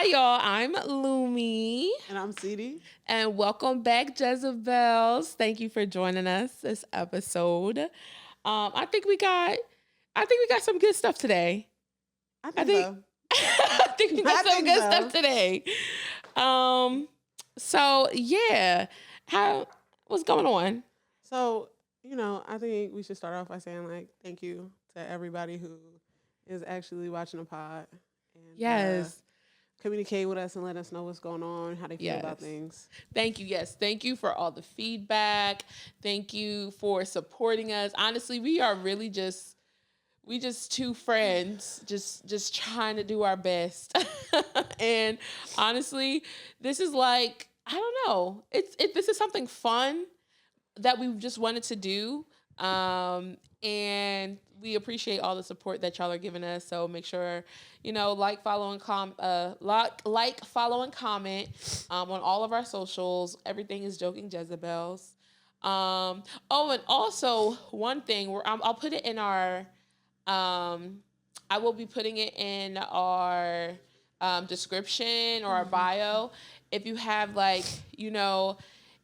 Hi, y'all. I'm Illumi. And I'm Ceedy. And welcome back, Jezebels. Thank you for joining us this episode. I think we got some good stuff today. I think so. I think we got some good stuff today. So yeah. What's going on? So, I think we should start off by saying thank you to everybody who is actually watching the pod. And, yes. Communicate with us and let us know what's going on, how they feel about things. Thank you. Yes. Thank you for all the feedback. Thank you for supporting us. Honestly, we are really just two friends just trying to do our best. And honestly, this is I don't know. This is something fun that we just wanted to do. And we appreciate all the support that y'all are giving us. So make sure, follow, and comment on all of our socials. Everything is Joking Jezebels. And also one thing I'll put it in our, I will be putting it in our description or our bio. If you have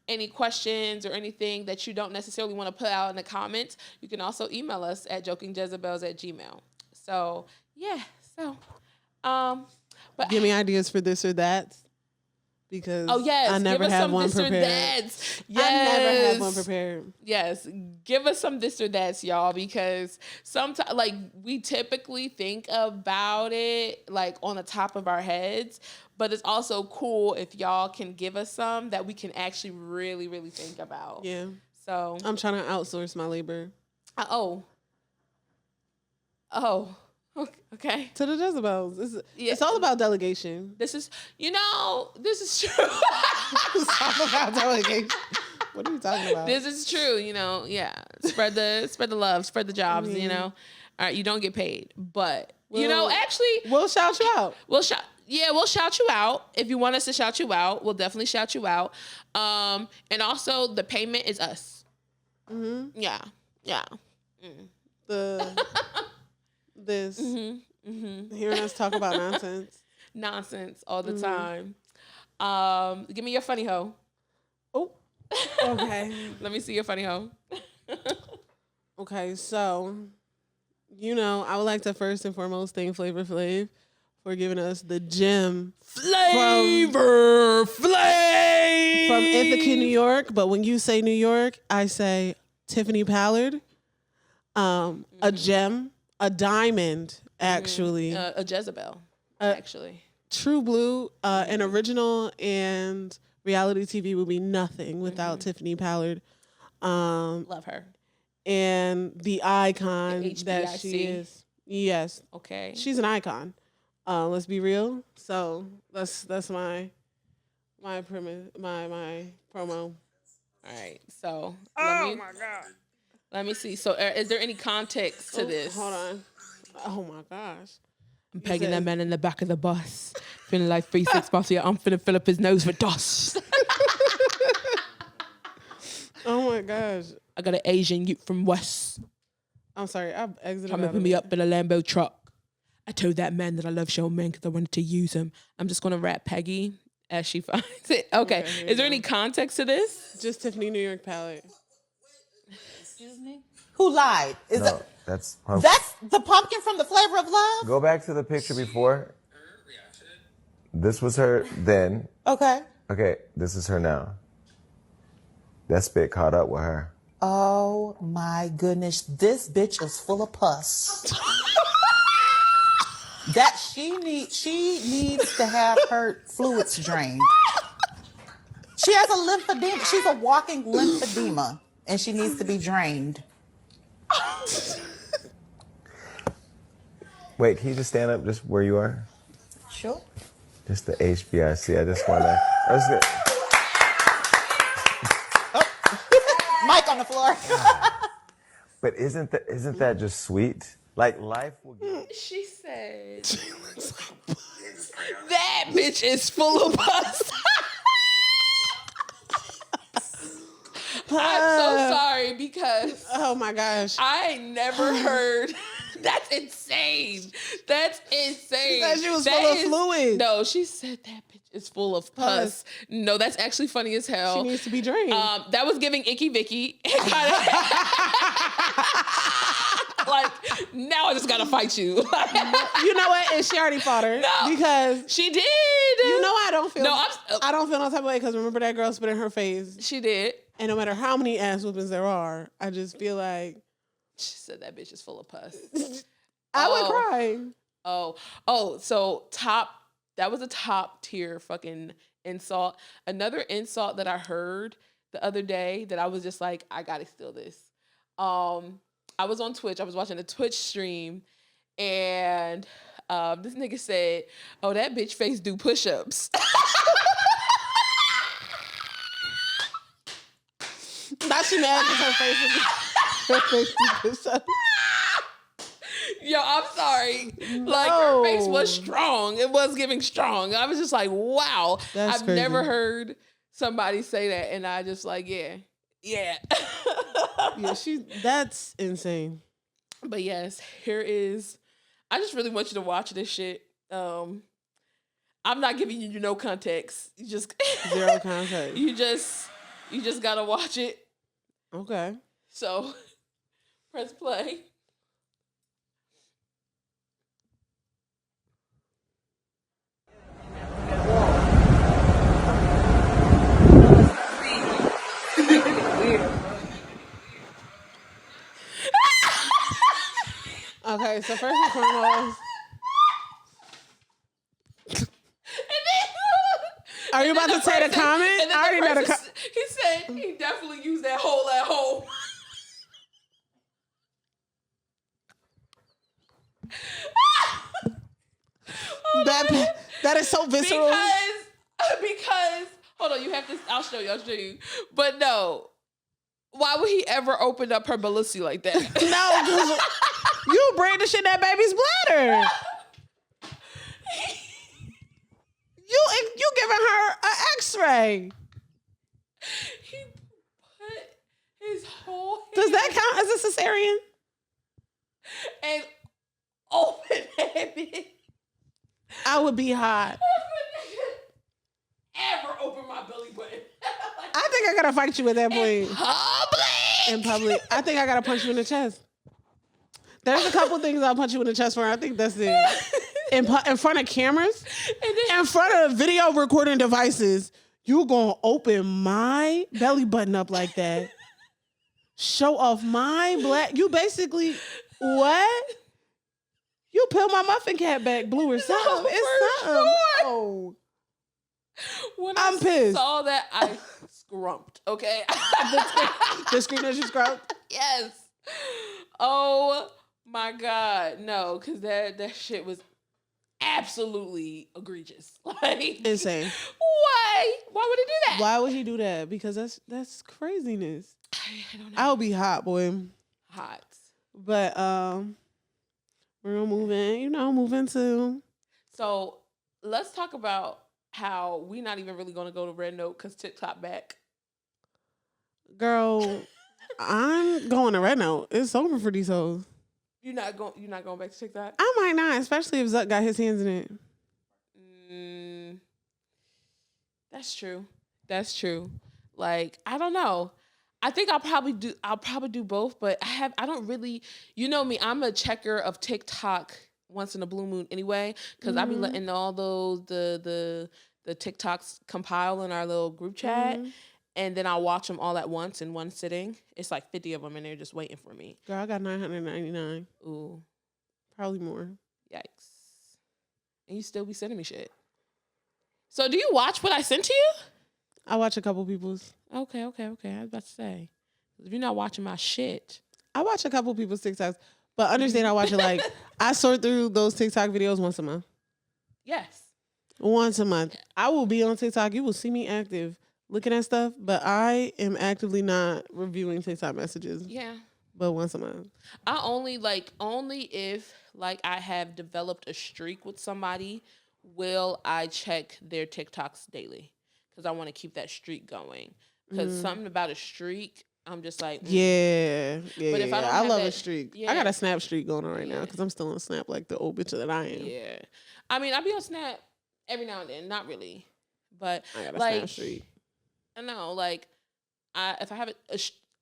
any questions or anything that you don't necessarily want to put out in the comments, you can also email us at jokingjezebels@gmail.com. So yeah, but give me ideas for this or that, because yes, I never have one prepared. Yes, I never have one prepared. Yes, give us some this or that's, y'all, because sometimes we typically think about it on the top of our heads, but it's also cool if y'all can give us some that we can actually really, really think about. Yeah. So I'm trying to outsource my labor. Oh. Okay. To the Jezebels. It's all about delegation. This is true. It's all about delegation. What are you talking about? This is true. Yeah. Spread the love, spread the jobs. All right, you don't get paid, but actually, we'll shout you out. We'll shout you out. If you want us to shout you out, we'll definitely shout you out. And also the payment is us. Mm-hmm. Yeah. Hearing us talk about nonsense all the time. Give me your funny hoe. Oh, okay. Let me see your funny hoe. Okay, so I would like to first and foremost thank Flavor Flav for giving us the gem Flavor Flav from Ithaca, New York. But when you say New York, I say Tiffany Pallard. A gem, a diamond, actually. A Jezebel, actually. True blue, an original, and reality TV would be nothing without Tiffany Pallard. Love her. And the icon that she is. Yes. Okay. She's an icon. Let's be real. So that's my promo. All right. So my God. Let me see. So is there any context to this? Hold on. Oh my gosh. I'm pegging that man in the back of the bus. Feeling like 3-6 Mafia. I'm finna fill up his nose with dust. Oh my gosh. I got an Asian youth from West. I'm sorry. I've exited. Come and pick me up in a Lambo truck. I told that man that I love show men because I wanted to use him. I'm just going to rap Peggy as she finds it. Okay. Is there any context to this? Just Tiffany New York palette. Excuse me? Who lied? That's the pumpkin from the Flavor of Love? Go back to the picture before. This was her then. Okay. Okay, this is her now. That spit caught up with her. Oh my goodness, this bitch is full of pus. She needs to have her fluids drained. She has a lymphedema. She's a walking lymphedema, and she needs to be drained. Wait, can you just stand up just where you are? Sure. Just the HBIC. I just want to. Mic on the floor. But isn't that just sweet? Life will give. She said. She looks like pus. That bitch is full of pus. I'm so sorry because oh my gosh, I never heard That's insane. That's insane. She said she was That full of fluid. No, she said that bitch is full of pus. No, that's actually funny as hell. She needs to be drained. That was giving Icky Vicky. Like, now I just gotta fight you. You know what? And she already fought her. No, because she did. You know I don't feel. No, I don't feel no type of way because remember that girl spit in her face. She did. And no matter how many ass whoopings there are, I just feel like she said that bitch is full of pus. I would cry. So that was a top tier fucking insult. Another insult that I heard the other day that I was just like, I gotta steal this. I was on Twitch. I was watching a Twitch stream, and this nigga said, "Oh, that bitch face do push-ups." Not she mad because her face do push-ups. Yo, I'm sorry. Like, her face was strong. It was giving strong. I was just like, wow. I've never heard somebody say that, and I just like, yeah. Yeah, that's insane. But yes, here is. I just really want you to watch this shit. I'm not giving you no context. You just zero context. You just gotta watch it. Okay. So, press play. Okay, so first and foremost, are you about to say the comment? I already know the comment. He said he definitely used that hole at home. That is so visceral. Because hold on, you have to. I'll show you. But no, why would he ever open up her ballisty like that? No, you braid the shit in that baby's bladder. You giving her an X-ray. He put his whole hand. Does that count as a cesarean? And open-handed. I would be hot. Ever open my belly button? I think I gotta fight you at that point. In public. I think I gotta punch you in the chest. There's a couple things I'll punch you in the chest for. I think that's it. In front of cameras, in front of video recording devices, you gonna open my belly button up like that. Show off my black. You basically, what? You peel my muffin cap back blue or something. No, it's something. sure. Oh. When I'm I pissed. saw that, I scrumped, okay? The screen that you scrumped? Yes. Oh my God. No, because that shit was absolutely egregious. Like, insane. Why? Why would he do that? Why would he do that? Because that's craziness. I don't know. I'll be hot, boy. Hot. But we're gonna move in, move into. So let's talk about how we not even really gonna go to Red Note because TikTok back. Girl, I'm going to Red Note. It's over for these hoes. You're not going back to TikTok? I might not, especially if Zuck got his hands in it. That's true. That's true. Like, I don't know. I think I'll probably do both, but I don't really, you know me, I'm a checker of TikTok once in a blue moon anyway, because I be letting all those the TikToks compile in our little group chat, and then I'll watch them all at once in one sitting. It's like 50 of them, and they're just waiting for me. Girl, I got 999. Ooh. Probably more. Yikes. And you still be sending me shit. So do you watch what I sent to you? I watch a couple people's. Okay. I was about to say, if you're not watching my shit. I watch a couple people's TikToks, but understand I watch it like, I sort through those TikTok videos once a month. Yes. Once a month. I will be on TikTok. You will see me active looking at stuff, but I am actively not reviewing TikTok messages. Yeah. But once a month. I only if I have developed a streak with somebody, will I check their TikToks daily. Because I want to keep that streak going. Because something about a streak, I'm just like, Yeah. But if I don't I have love a that- streak. yeah. I got a Snap streak going on right now Yeah. because I'm still on Snap like the old bitch that I am. yeah. I mean, I be on Snap every now and then, not really, but I got a like, Snap streak. I know, like, if I have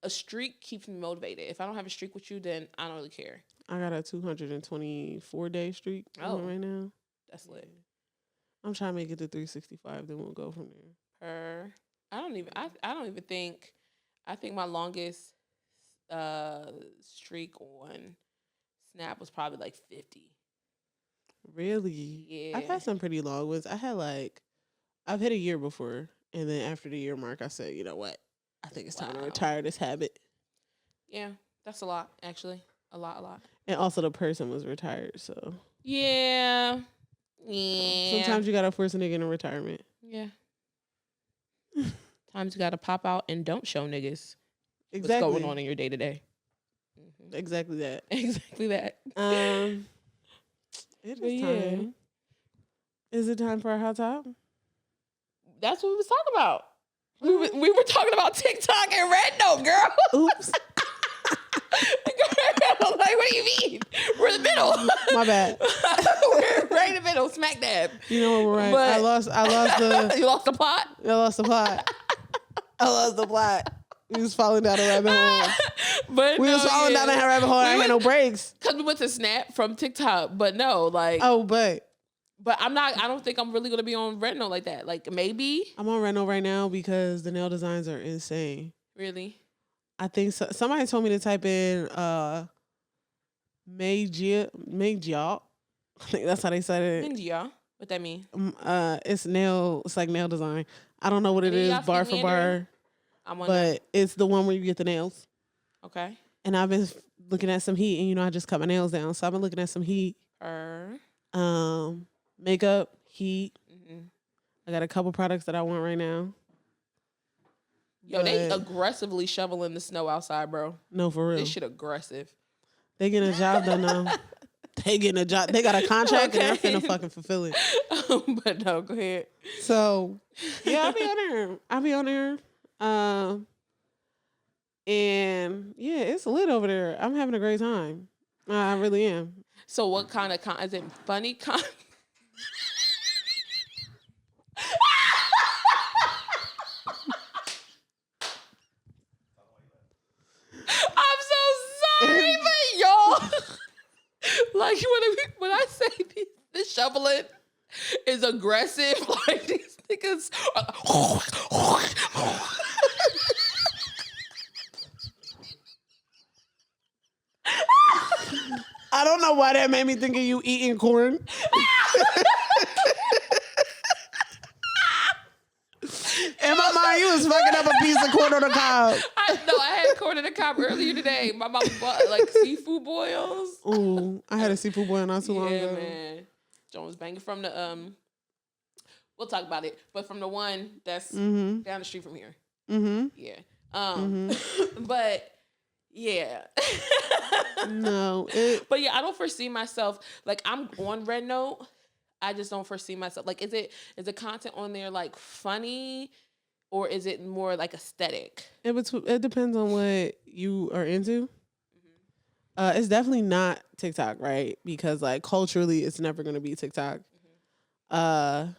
a streak keeps me motivated. If I don't have a streak with you, then I don't really care. I got a 224-day streak going right now. That's lit. I'm trying to make it to 365. Then we'll go from there. I don't even think. I think my longest streak on Snap was probably like 50. Really? Yeah. I've had some pretty long ones. I've hit a year before, and then after the year mark, I said, you know what? I think it's time to retire this habit. Yeah, that's a lot, actually. A lot. And also, the person was retired, so Yeah. sometimes you gotta force a nigga into retirement. Yeah. Times you gotta pop out and don't show niggas Exactly. what's going on in your day to day. Exactly that. Exactly that. It is time. Is it time for our hot top? That's what we was talking about. We were talking about TikTok and Red Note, girl. Oops. Like, what do you mean? We're in the middle. My bad. We're right in the middle, smack dab. You know what? We're right. But- I lost the. You lost the plot? I lost the plot. I lost the plot. We was falling down a rabbit hole. But We was falling down that rabbit hole. I ain't had no breaks. Because we went to Snap from TikTok, but no, like. Oh, but But I don't think I'm really going to be on Red Note like that. Like, maybe. I'm on Reno right now because the nail designs are insane. Really? I think somebody told me to type in Meijia. I think that's how they said it. India. What that mean? It's like nail design. I don't know what it Any of is, y'all bar speak for bar, I'm on but it's the one where you get the nails. Okay. And I've been looking at some heat, and I just cut my nails down, so I've been looking at some heat. Makeup, heat. Mm-hmm. I got a couple products that I want right now. Yo, they aggressively shoveling the snow outside, bro. No, for real. This shit aggressive. They getting a job done now. They getting a job. They got a contract and they're finna fucking fulfill it. But no, go ahead. So, yeah, I'll be on there. And yeah, it's lit over there. I'm having a great time. I really am. So what kind of is it funny I'm so sorry, but y'all, like when I say the shoveling is aggressive, like these niggas. I don't know why that made me think of you eating corn. In my mind, you was fucking up a piece of corn on the cob. I had corn on the cob earlier today. My mom bought like seafood boils. Ooh, I had a seafood boil not too long ago. Man. John was banging from the we'll talk about it, but from the one that's down the street from here. Mm-hmm. Yeah. But yeah. No. But yeah, I don't foresee myself like I'm on Red Note. I just don't foresee myself. Like, is the content on there like funny, or is it more like aesthetic? It depends on what you are into. It's definitely not TikTok, right? Because like culturally, it's never gonna be TikTok. And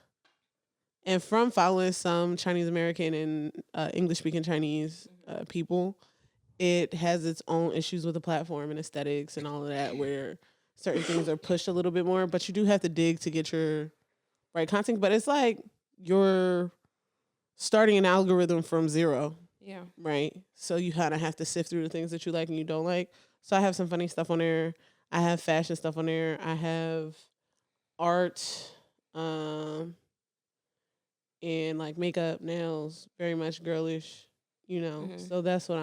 from following some Chinese American and English speaking Chinese people, it has its own issues with the platform and aesthetics and all of that, where certain things are pushed a little bit more, but you do have to dig to get your right content. But it's like you're starting an algorithm from zero. Yeah. Right? So you kind of have to sift through the things that you like and you don't like. So I have some funny stuff on there. I have fashion stuff on there. I have art, and like makeup, nails, very much girlish, So that's what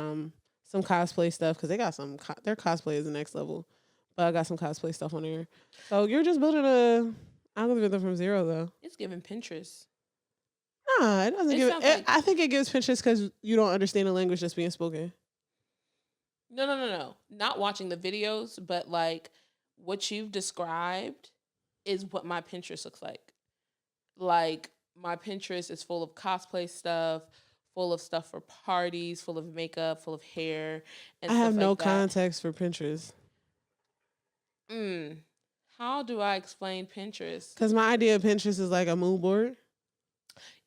some cosplay stuff, because they got their cosplay is the next level. But I got some cosplay stuff on there. So you're just building a algorithm from zero, though. It's giving Pinterest. Nah, it doesn't give it. Like, I think it gives Pinterest because you don't understand the language that's being spoken. No. Not watching the videos, but like what you've described is what my Pinterest looks like. Like my Pinterest is full of cosplay stuff, full of stuff for parties, full of makeup, full of hair, and I stuff have no like that. context for Pinterest. How do I explain Pinterest? Because my idea of Pinterest is like a mood board.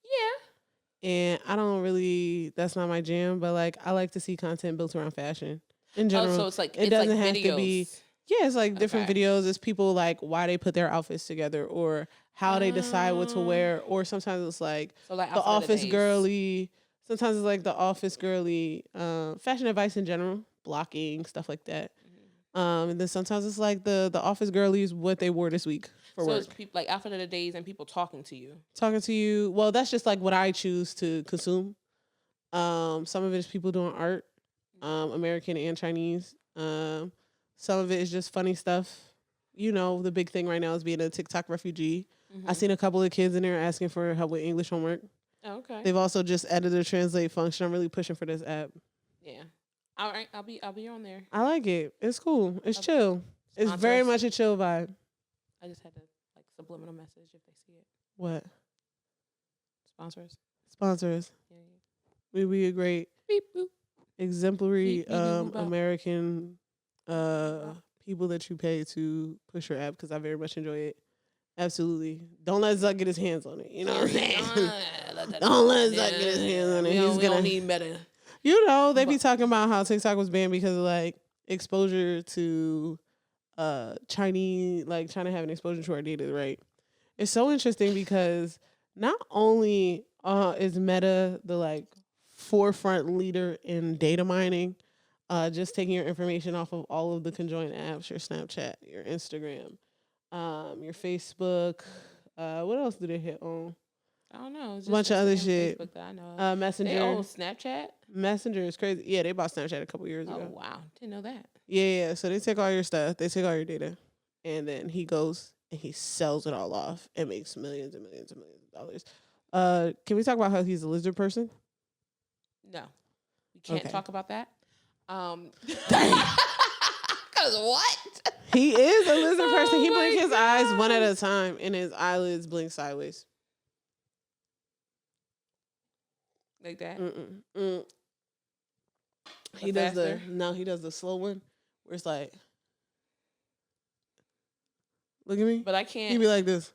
Yeah. And I don't really, that's not my jam, but like I like to see content built around fashion in general. Oh, so it's like it doesn't have videos. to be, yeah, it's like different Okay. videos. It's people like why they put their outfits together or how they decide what to wear. Or sometimes it's like So like the outfit of office days. girly. Sometimes it's like the office girly fashion advice in general, blocking, stuff like that. And then sometimes it's like the office girlies, what they wore this week for So work. it's people like outfit of the days and people talking to you. Talking to you. Well, that's just like what I choose to consume. Some of it is people doing art, American and Chinese. Some of it is just funny stuff. You know, the big thing right now is being a TikTok refugee. I seen a couple of kids in there asking for help with English homework. Oh, okay. They've also just added a translate function. I'm really pushing for this app. Yeah. All right. I'll be on there. I like it. It's cool. It's chill. It's very much a chill vibe. I just had to like subliminal message if they see it. What? Sponsors. Sponsors. Yeah. We a great Beep boop. exemplary Beep, beep, boop, boop, bop. American people that you pay to push your app because I very much enjoy it. Absolutely. Don't let Zuck get his hands on it. You know what I'm saying? Don't let Zuck get his hands on it. We don't need Meta. You know, they be talking about how TikTok was banned because of like exposure to Chinese, like China having exposure to our data, right? It's so interesting because not only is Meta the like forefront leader in data mining, just taking your information off of all of the conjoined apps, your Snapchat, your Instagram, your Facebook. What else do they hit on? I don't know. It's A bunch of Instagram other and shit. Facebook that I know of. Messenger. They own Snapchat. Messenger is crazy. Yeah, they bought Snapchat a couple years Oh ago. wow, didn't know that. Yeah. So they take all your stuff. They take all your data. And then he goes and he sells it all off and makes millions and millions and millions of dollars. Can we talk about how he's a lizard person? No, we can't Okay. talk about that. Dang. Cause what? He is a lizard Oh person. He my blinks his eyes one at God. a time and his eyelids blink sideways. Like that? He does he does the slow one where it's like, look at me. But I He can't. be like this.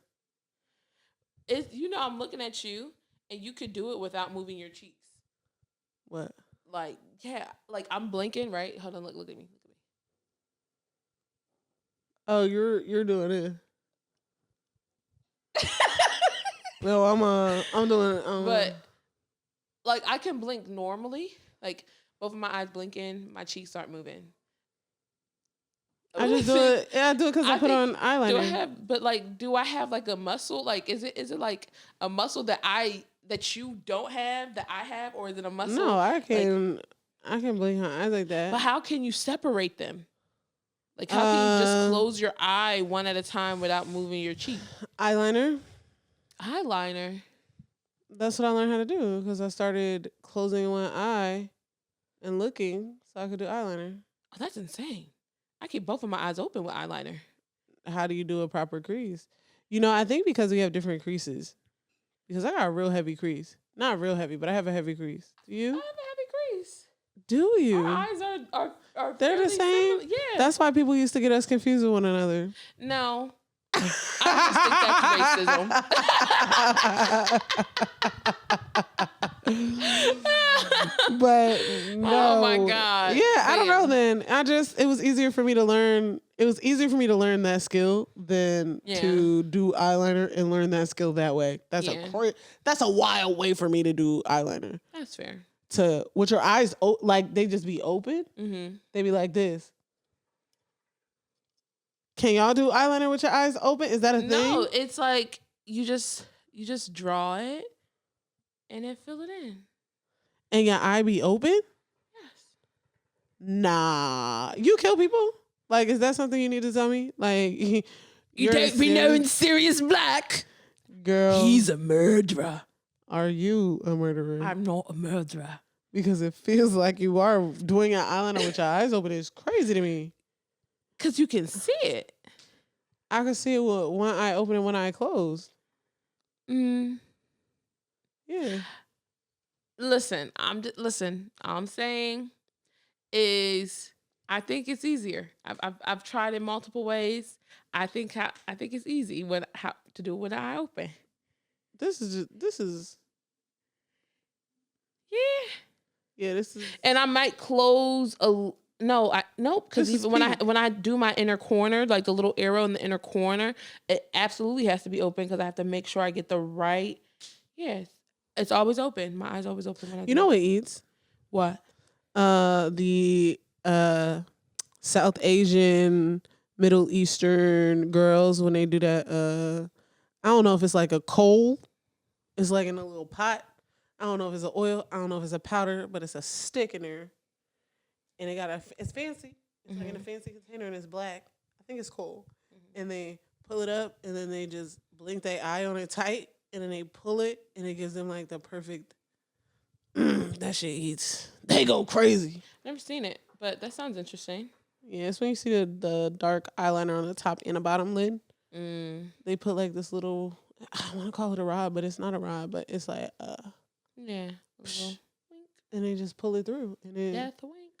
It's, I'm looking at you, and you could do it without moving your cheeks. What? Like, yeah, like I'm blinking, right? Hold on, look at me. Look at me. Oh, you're doing it. No, I'm doing But like I can blink normally. Like both of my eyes blinking, my cheeks start moving. I just do it. Yeah, I do it because I put on Do eyeliner. do I have like a muscle? Like is it like a muscle that you don't have that I have, or is it a muscle? No, I can blink my eyes like that. But how can you separate them? Like how can you just close your eye one at a time without moving your cheek? Eyeliner. Eyeliner. That's what I learned how to do because I started closing one eye and looking so I could do eyeliner. Oh, that's insane. I keep both of my eyes open with eyeliner. How do you do a proper crease? I think because we have different creases. Because I got a real heavy crease. Not real heavy, but I have a heavy crease. Do I you? have a heavy crease. Do you? Our eyes are They're the fairly same? similar. Yeah. That's why people used to get us confused with one another. No. I just think that's racism. But no. Oh my God. Yeah, I don't know Damn. then. It was easier for me to learn. It was easier for me to learn that skill than to do eyeliner and learn that skill that way. That's a wild way for me to do eyeliner. That's fair. With your eyes like they just be open. Mm-hmm. They be like this. Can y'all do eyeliner with your eyes open? Is that a thing? No, it's like you just draw it and then fill it in. And your eye be open? Yes. Nah. You kill people? Like, is that something you need to tell me? Like, You don't be knowing Sirius Black. Girl. He's a murderer. Are you a murderer? I'm not a murderer. Because it feels like you are doing an eyeliner with your eyes open. It's crazy to me. Because you can see it. I can see it with one eye open and one eye closed. Mm. Yeah. listen, I'm saying is I think it's easier. I've tried it multiple ways. I think it's easy how to do it with an eye open. This is Yeah. This is. And I might close nope, because even when I do my inner corner, like the little arrow in the inner corner, it absolutely has to be open because I have to make sure I get the right. Yes, it's always open. My eyes always open when I. You know what eats? What? The South Asian, Middle Eastern girls when they do that. I don't know if it's like a coal. It's like in a little pot. I don't know if it's an oil. I don't know if it's a powder, but it's a stick in there. And it's fancy. It's like in a fancy container and it's black. I think it's coal. And they pull it up and then they just blink their eye on it tight and then they pull it and it gives them like the perfect. That shit eats. They go crazy. Never seen it, but that sounds interesting. Yeah, it's when you see the dark eyeliner on the top and the bottom lid. They put like this little, I want to call it a rod, but it's not a rod, but it's like yeah, and they just pull it through. And then death wink.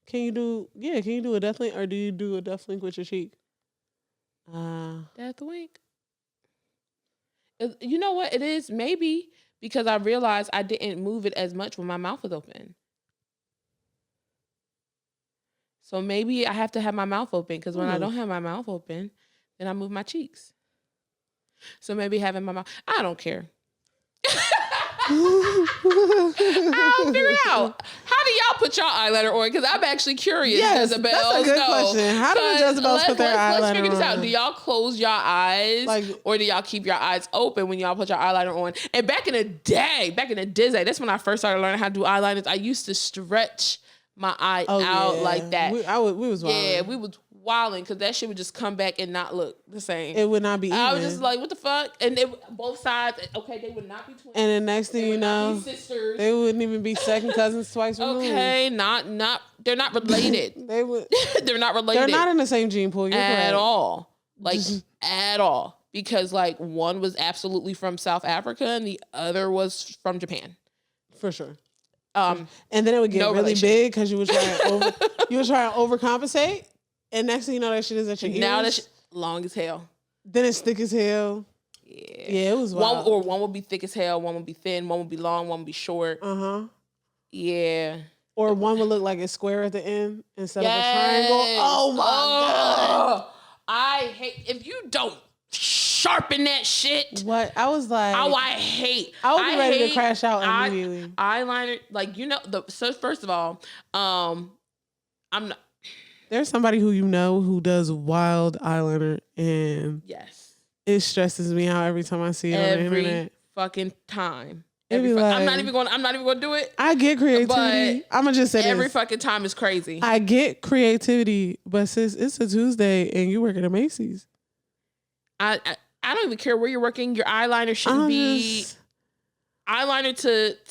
Can you do a death link or do you do a death link with your cheek? Death wink. You know what it is? Maybe because I realized I didn't move it as much when my mouth was open. So maybe I have to have my mouth open because when I don't have my mouth open, then I move my cheeks. So maybe having my mouth, I don't care. I'll figure it out. How do y'all put y'all eyeliner on? Because I'm actually curious. Yes, Jezebels. that's a good question. How do the Jezebels put their eyeliner on? Let's figure this out. Do y'all close your eyes, Like, or do y'all keep your eyes open when y'all put your eyeliner on? And back in the day, that's when I first started learning how to do eyeliners. I used to stretch my eye out like that. We was wild. Yeah, we was wilding because that shit would just come back and not look the same. It would not be even. I was just like, what the fuck? And both sides, okay, they would not be twins. And the next thing you know, sisters. they wouldn't even be second cousins twice removed. Okay, not they're not related. They would. They're not related. They're not in the same gene pool. You're at correct. all. Like at all. Because like one was absolutely from South Africa and the other was from Japan. For sure. And then it would get really big because you were trying to overcompensate. And next thing you know, that shit is at your ears. Now that shit long as hell. Then it's thick as hell. Yeah, it was wild. One would be thick as hell, one would be thin, one would be long, one would be short. Yeah. Or one would look like it's square at the end instead of a triangle. Oh my God. I hate if you don't sharpen that shit. What? I was like, I hate. I would be ready to crash out immediately. Eyeliner, like so first of all, I'm not. There's somebody who who does wild eyeliner, and yes, it stresses me out every time I see it on the internet. Every fucking time. I'm not even going to do it. I get creativity. I'm gonna just say every fucking time is crazy. I get creativity, but sis, it's a Tuesday and you work at a Macy's. I don't even care where you're working. Your eyeliner shouldn't be eyeliner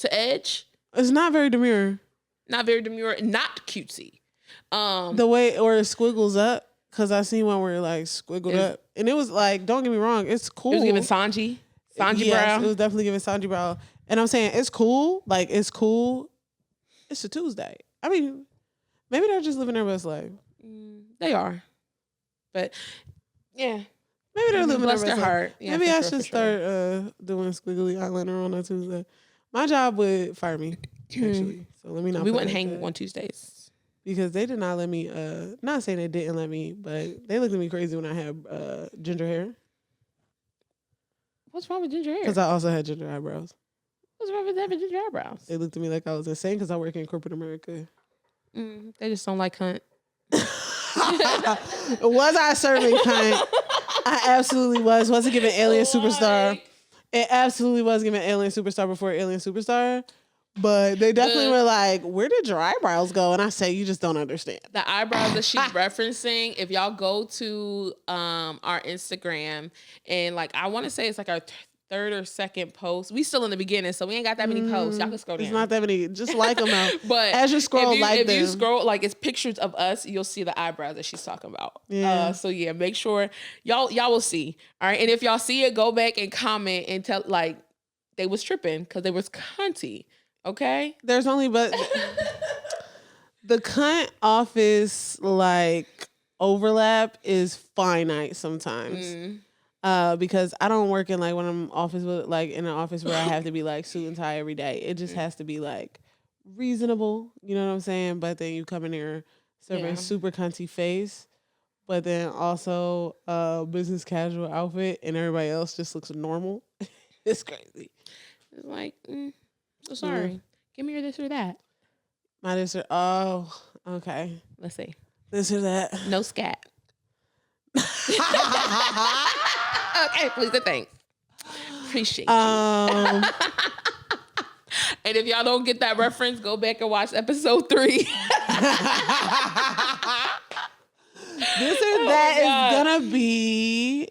to edge. It's not very demure. Not very demure. Not cutesy. The way or it squiggles up, because I seen one where it like squiggled up, and it was like, don't get me wrong, it's cool. It was giving Sanji yes, brow. It was definitely giving Sanji brow, and I'm saying it's cool. Like it's cool. It's a Tuesday. I mean, maybe they're just living their best life. They are, but yeah. Maybe they're living their best heart. Yeah, maybe I should start doing squiggly eyeliner on a Tuesday. My job would fire me, actually. So let me not. We wouldn't hang on Tuesdays. Because they did not let me, not saying they didn't let me, but they looked at me crazy when I had ginger hair. What's wrong with ginger hair? Because I also had ginger eyebrows. What's wrong with having ginger eyebrows? They looked at me like I was insane because I work in corporate America. They just don't like cunt. Was I serving cunt? I absolutely was. Was it giving Alien Superstar? It absolutely was giving Alien Superstar before Alien Superstar. But they definitely were like, where did your eyebrows go? And I say, you just don't understand. The eyebrows that she's referencing, if y'all go to our Instagram and like, I want to say it's like our third or second post. We still in the beginning, so we ain't got that many posts. Y'all can scroll down. It's not that many. Just like them out. But as you scroll, if you scroll, like it's pictures of us, you'll see the eyebrows that she's talking about. Yeah. So yeah, make sure y'all will see. All right. And if y'all see it, go back and comment and they was tripping because they was cunty. Okay. There's only but the cunt office like overlap is finite sometimes. Because I don't work in like when I'm office with like in an office where I have to be like suit and tie every day. It just has to be like reasonable. You know what I'm saying? But then you come in here serving super cunty face, but then also business casual outfit, and everybody else just looks normal. It's crazy. It's like, so sorry. Give me your this or that. My this or oh, okay. Let's see. This or that. No scat. Okay, please and thanks. Appreciate you. And if y'all don't get that reference, go back and watch episode 3. This or that is gonna be.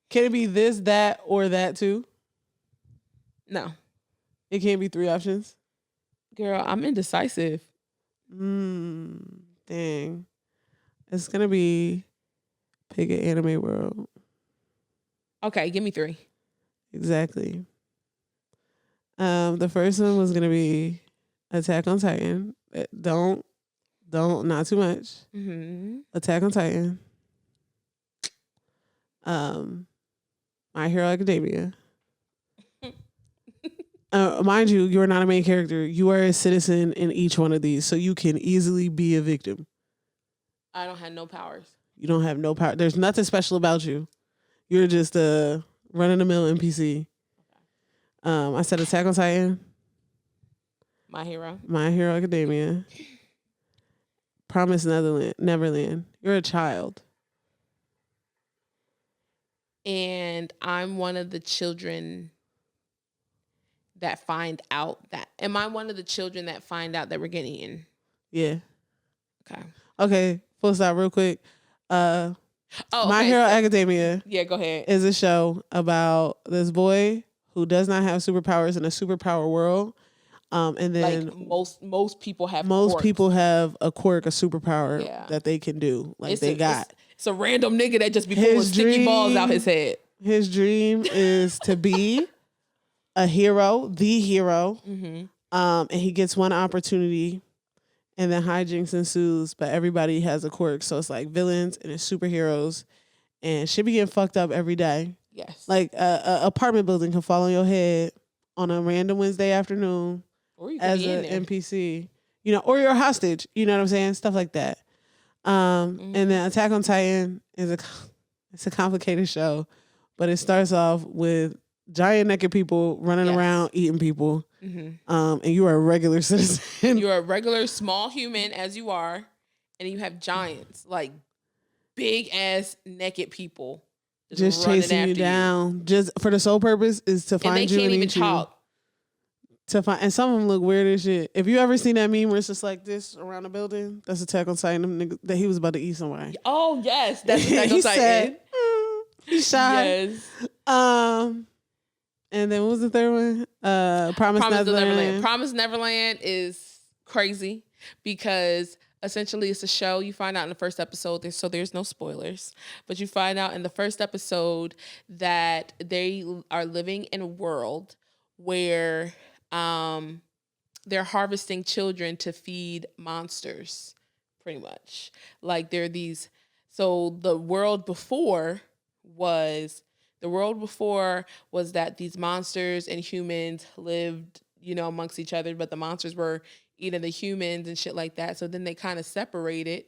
Can it be this, that, or that too? No. It can't be 3 options. Girl, I'm indecisive. Dang. It's gonna be pick an anime world. Okay, give me 3. Exactly. The first one was gonna be Attack on Titan. Don't, not too much. Attack on Titan. My Hero Academia. Mind you, you're not a main character. You are a citizen in each one of these, so you can easily be a victim. I don't have no powers. You don't have no power. There's nothing special about you. You're just a run-of-the-mill NPC. I said Attack on Titan. My Hero Academia. Promise Neverland. You're a child. And I'm one of the children that find out that... Am I one of the children that find out that we're getting in? Yeah. Okay. Full stop real quick. My Hero Academia. Yeah, go ahead. Is a show about this boy who does not have superpowers in a superpower world. And then like most people have people have a quirk, a superpower that they can do. Like it's a random nigga that just be pulling sticky balls out his head. His dream is to be a hero, the hero. And he gets one opportunity and then hijinks ensues, but everybody has a quirk. So it's like villains and it's superheroes and shit be getting fucked up every day. Yes. Like a apartment building can fall on your head on a random Wednesday afternoon as an NPC, you know, or you're a hostage, you know what I'm saying? Stuff like that. And then Attack on Titan is it's a complicated show, but it starts off with giant naked people running around eating people. And you are a regular citizen. You're a regular small human as you are, and you have giants, like big ass naked people just chasing you down. Just for the sole purpose is to find you and eat you. And some of them look weird as shit. If you ever seen that meme where it's just like this around the building, that's Attack on Titan. That he was about to eat somebody. Oh yes, that's Attack on Titan. He's shy. Yes. And then what was the third one? Promise Neverland. Promise Neverland is crazy because essentially it's a show. You find out in the first episode, so there's no spoilers, but you find out in the first episode that they are living in a world where they're harvesting children to feed monsters, pretty much. Like they're these. So the world before was that these monsters and humans lived, you know, amongst each other, but the monsters were eating the humans and shit like that. So then they kind of separated.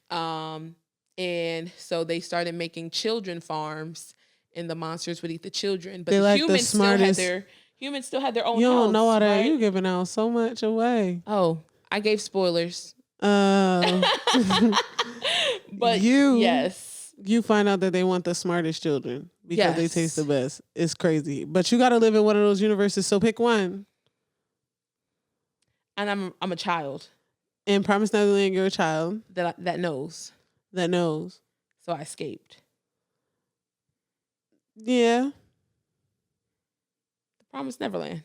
And so they started making children farms and the monsters would eat the children. But the humans still had their own. You don't house, know all that. right? You're giving out so much away. Oh, I gave spoilers. But yes. You find out that they want the smartest children because they taste the best. It's crazy. But you got to live in one of those universes, so pick one. And I'm a child. And Promise Neverland, you're a child. That knows. That knows. So I escaped. Yeah. Promise Neverland.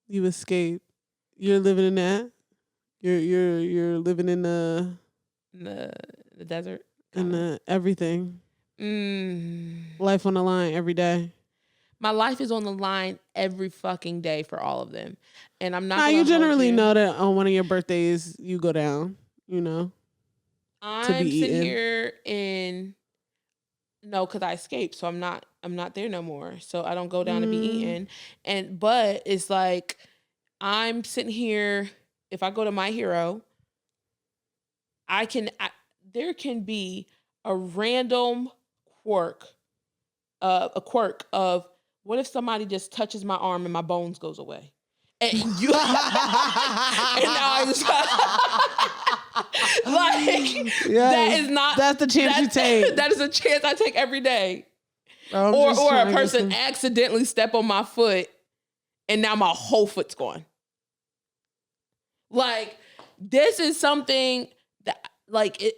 You escaped. You're living in that. You're living in the desert. In the everything. Life on the line every day. My life is on the line every fucking day for all of them. And I'm not Nah, gonna you hold generally you. know that on one of your birthdays you go down, to be I'm sitting eaten. here in no, because I escaped, so I'm not there no more. So I don't go down to be eaten. But it's like I'm sitting here, if I go to My Hero, there can be a random quirk, a quirk of what if somebody just touches my arm and my bones goes away? And you and I just like that is not that's the chance you take. That is a chance I take every day. I'm Or just a trying to get person some- accidentally step on my foot and now my whole foot's gone. Like this is something that like it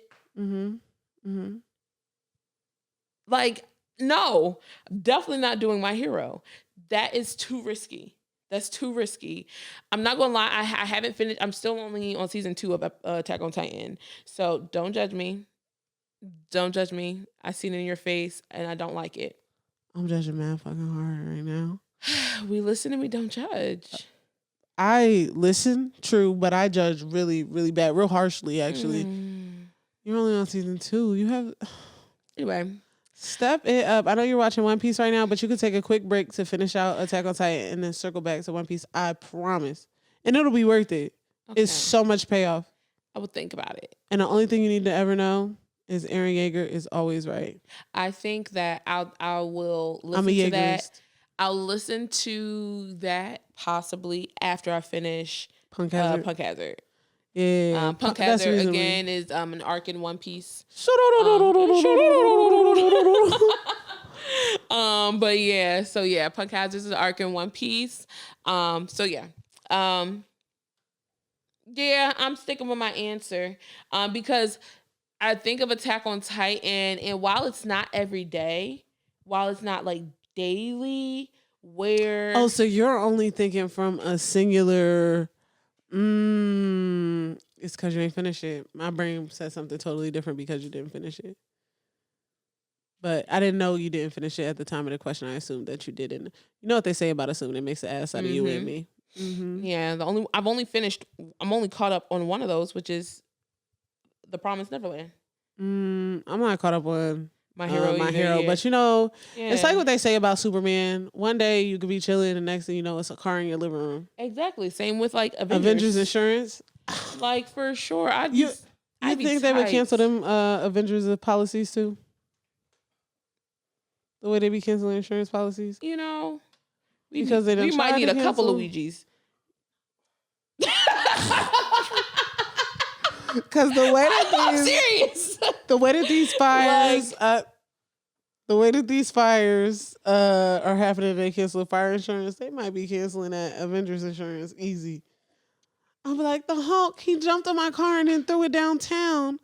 like no, definitely not doing My Hero. That is too risky. That's too risky. I'm not gonna lie. I haven't finished. I'm still only on season 2 of Attack on Titan. So don't judge me. Don't judge me. I seen it in your face, and I don't like it. I'm judging mad fucking hard right now. We listen and we don't judge. I listen, true, but I judge really, really bad, real harshly. Actually, you're only on season 2. You have Anyway. Step it up. I know you're watching One Piece right now, but you could take a quick break to finish out Attack on Titan and then circle back to One Piece. I promise. And it'll be worth it. Okay. It's so much payoff. I would think about it. And the only thing you need to ever know is Eren Yeager is always right. I think that I will listen to that. I'll listen to that possibly after I finish Punk Hazard. Yeah, Punk Hazard again is an arc in One Piece. But yeah, so yeah, Punk Hazard is an arc in One Piece. Yeah, I'm sticking with my answer because I think of Attack on Titan, and while it's not every day, while it's not like daily, where so you're only thinking from a singular. It's because you ain't finished it. My brain said something totally different because you didn't finish it. But I didn't know you didn't finish it at the time of the question. I assumed that you didn't. You know what they say about assuming? It makes an ass out of you and me. Yeah, I'm only caught up on one of those, which is The Promised Neverland. I'm not caught up on My Hero. Yeah. But it's like what they say about Superman. One day you could be chilling, the next thing you know, it's a car in your living room. Exactly. Same with like Avengers Insurance. Like for sure. You think they would cancel them Avengers policies too? The way they be canceling insurance policies? Because we might need a couple Luigis. Because the way that I'm serious. The way that these fires, are happening, they cancel fire insurance. They might be canceling that Avengers insurance easy. I'll be like, the Hulk, he jumped on my car and then threw it downtown.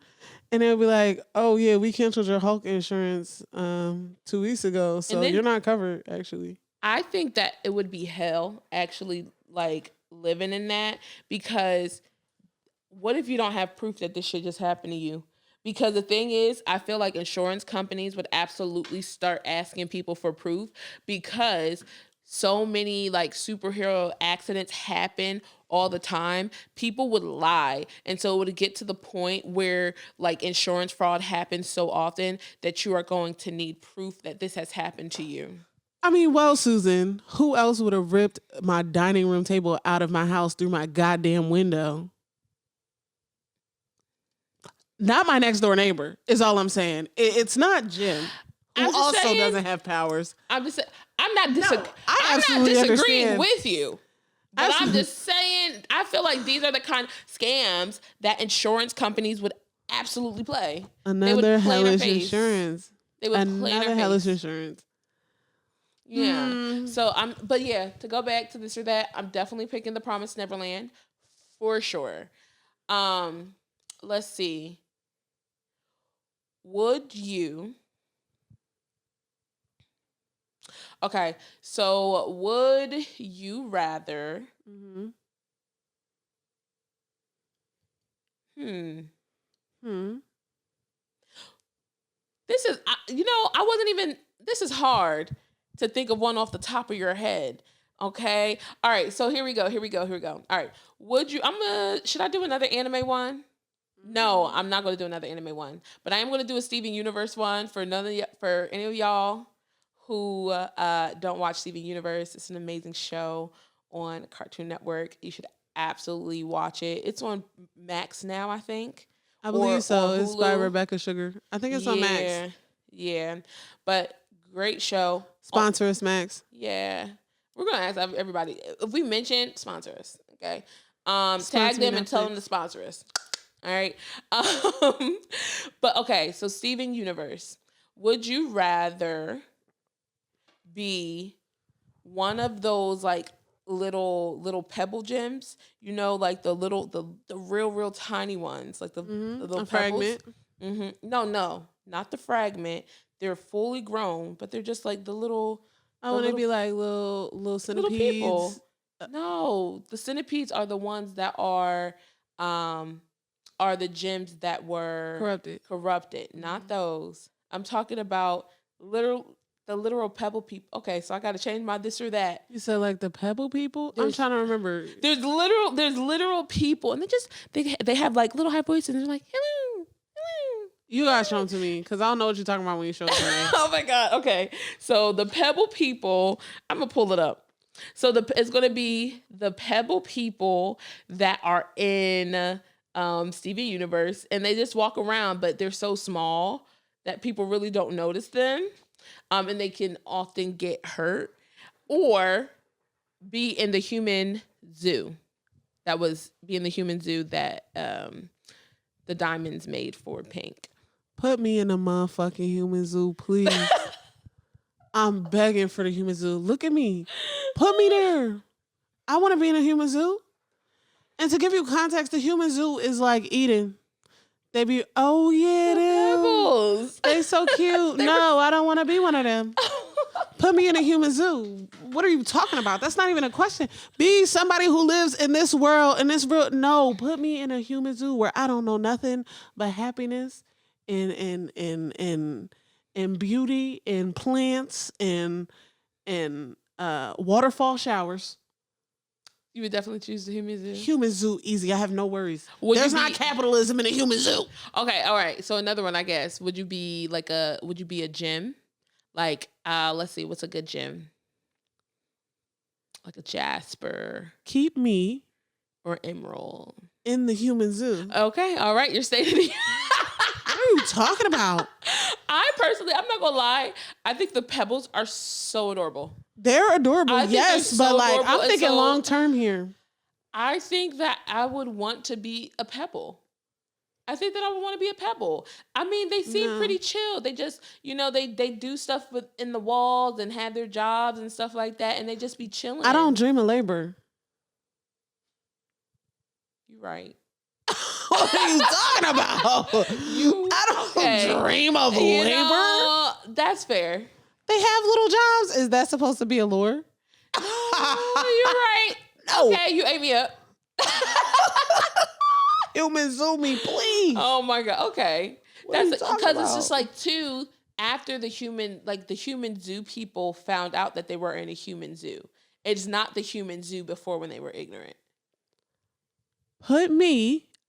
And they'll be like, oh yeah, we canceled your Hulk insurance 2 weeks ago, so you're not covered. Actually, I think that it would be hell actually, like living in that, because what if you don't have proof that this shit just happened to you? Because the thing is, I feel like insurance companies would absolutely start asking people for proof, because so many like superhero accidents happen all the time. People would lie. And so it would get to the point where like insurance fraud happens so often that you are going to need proof that this has happened to you. I mean, well, Susan, who else would have ripped my dining room table out of my house through my goddamn window? Not my next door neighbor, is all I'm saying. It's not Jim, who also doesn't have powers. I'm just saying, I'm not disagreeing understand. with you. But I'm just saying, I feel like these are the kind of scams that insurance companies would absolutely play. Another hellish insurance. They would play another hellish insurance. Yeah. So but yeah, to go back to this or that, I'm definitely picking The Promised Neverland for sure. Let's see. Would you? Okay, so would you rather? This is, I wasn't even, this is hard to think of one off the top of your head. Okay. All right. So here we go. All right. Should I do another anime one? No, I'm not going to do another anime one, but I am going to do a Steven Universe one for any of y'all who don't watch Steven Universe. It's an amazing show on Cartoon Network. You should absolutely watch it. It's on Max now, I think. I believe so. It's by Hulu. Rebecca Sugar. I think it's on Max. Yeah. But great show. Sponsor us, Max. Yeah. We're going to ask everybody. If we mention, sponsor us. Okay. Tag them and tell them to sponsor us. All right. But okay. So Steven Universe, would you rather be one of those like little pebble gems, like the real tiny ones, like the little fragment? No, not the fragment. They're fully grown, but they're just like the little. Oh, and they be like little centipedes. Little people. No, the centipedes are the ones that are the gems that were corrupted. Not those. I'm talking about the literal pebble people. Okay, so I got to change my this or that. You said like the pebble people? I'm trying to remember. There's literal people, and they have like little high voices, and they're like, hello. You gotta show them to me, because I don't know what you're talking about when you show them to me. Oh my God. Okay. So the pebble people, I'm going to pull it up. So it's going to be the pebble people that are in Steven Universe, and they just walk around, but they're so small that people really don't notice them. And they can often get hurt, or be in the human zoo. Be in the human zoo that the Diamonds made for Pink. Put me in a motherfucking human zoo, please. I'm begging for the human zoo. Look at me. Put me there. I want to be in a human zoo. And to give you context, the human zoo is like Eden. They be, oh yeah, Pebbles. They so cute. No, I don't want to be one of them. Put me in a human zoo. What are you talking about? That's not even a question. Be somebody who lives in this world, No, put me in a human zoo where I don't know nothing but happiness and beauty and plants and waterfall showers. You would definitely choose the human zoo. Human zoo, easy. I have no worries. There's not capitalism in a human zoo. Okay, all right. So another one, I guess. Would you be a gem? Like, let's see, what's a good gem? Like a jasper. Keep me or emerald in the human zoo. Okay, all right. You're stating. What are you talking about? I personally, I'm not gonna lie. I think the pebbles are so adorable. They're adorable, yes, but like adorable. I'm thinking long term here. I think that I would want to be a pebble. I think that I would want to be a pebble. I mean, they seem pretty chill. They just, they do stuff in the walls and have their jobs and stuff like that, and they just be chilling. I don't dream of labor. You're right. What are you talking about? I don't dream of labor. That's fair. They have little jobs. Is that supposed to be a lure? No, you're right. No. Okay, you ate me up. Human zoo me, please. Oh my God. Okay. That's because it's just like after the human zoo people found out that they were in a human zoo. It's not the human zoo before when they were ignorant.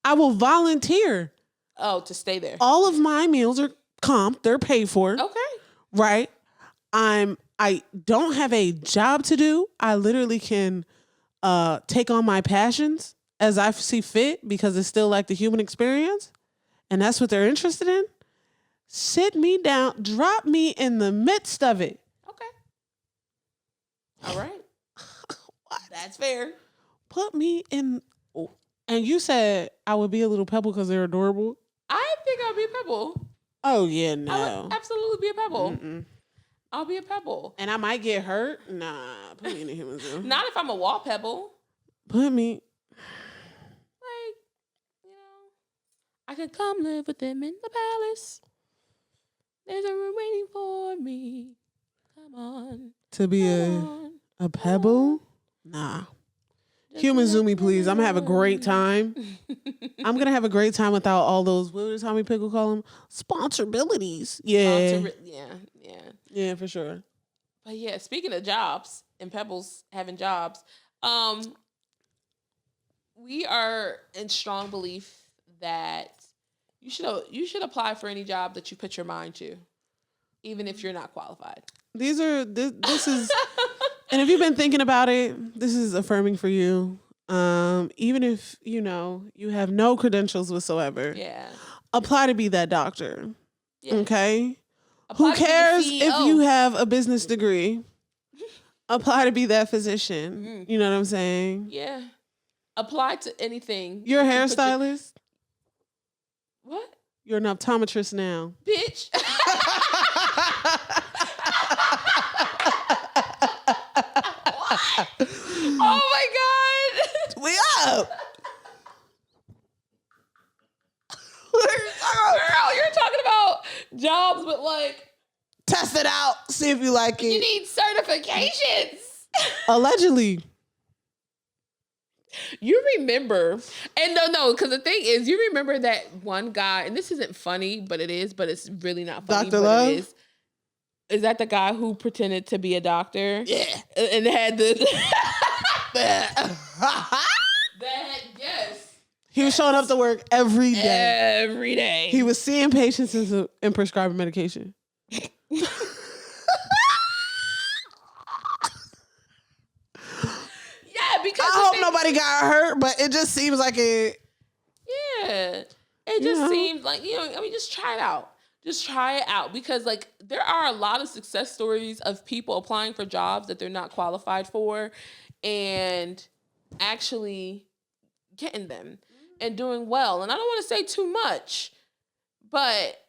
I will volunteer. Oh, to stay there. All of my meals are comped. They're paid for. Okay. Right. I don't have a job to do. I literally can take on my passions as I see fit because it's still like the human experience. And that's what they're interested in. Sit me down, drop me in the midst of it. Okay. All right. That's fair. Put me in. And you said I would be a little pebble because they're adorable. I think I'll be a pebble. Oh, yeah, no. I would absolutely be a pebble. Mm-mm. I'll be a pebble. And I might get hurt? Nah, put me in a human zoo. Not if I'm a wall pebble. Put me. Like, I could come live with them in the palace. There's a room waiting for me. Come on. To be a pebble? Nah. Human Zoomy, please. I'm gonna have a great time. I'm gonna have a great time without all those. What did Tommy Pickle call them? Sponsorabilities. Yeah, yeah, for sure. But yeah, speaking of jobs and Pebbles having jobs, we are in strong belief that you should apply for any job that you put your mind to, even if you're not qualified. This is, and if you've been thinking about it, this is affirming for you. Even if you have no credentials whatsoever, apply to be that doctor. Yeah. Okay. Apply Who cares if you have a business degree? Apply to be that physician. Mm-hmm. You know what I'm saying? Yeah. Apply to anything. You're a hairstylist? What? You're an optometrist now. Bitch. Oh my God. We up. Girl, you're talking about jobs, but like, test it out. See if you like it. You need certifications. Allegedly. You remember, and no, because the thing is, you remember that one guy, and this isn't funny, but it's really not funny. Dr. Love? It is. Is that the guy who pretended to be a doctor? Yeah. And had the... yes. He was showing up to work every day. Every day. He was seeing patients and prescribing medication. Because I hope nobody got hurt, but it just seems like it. Yeah. It just seems like, just try it out. Just try it out, because like there are a lot of success stories of people applying for jobs that they're not qualified for and actually getting them and doing well. And I don't want to say too much, but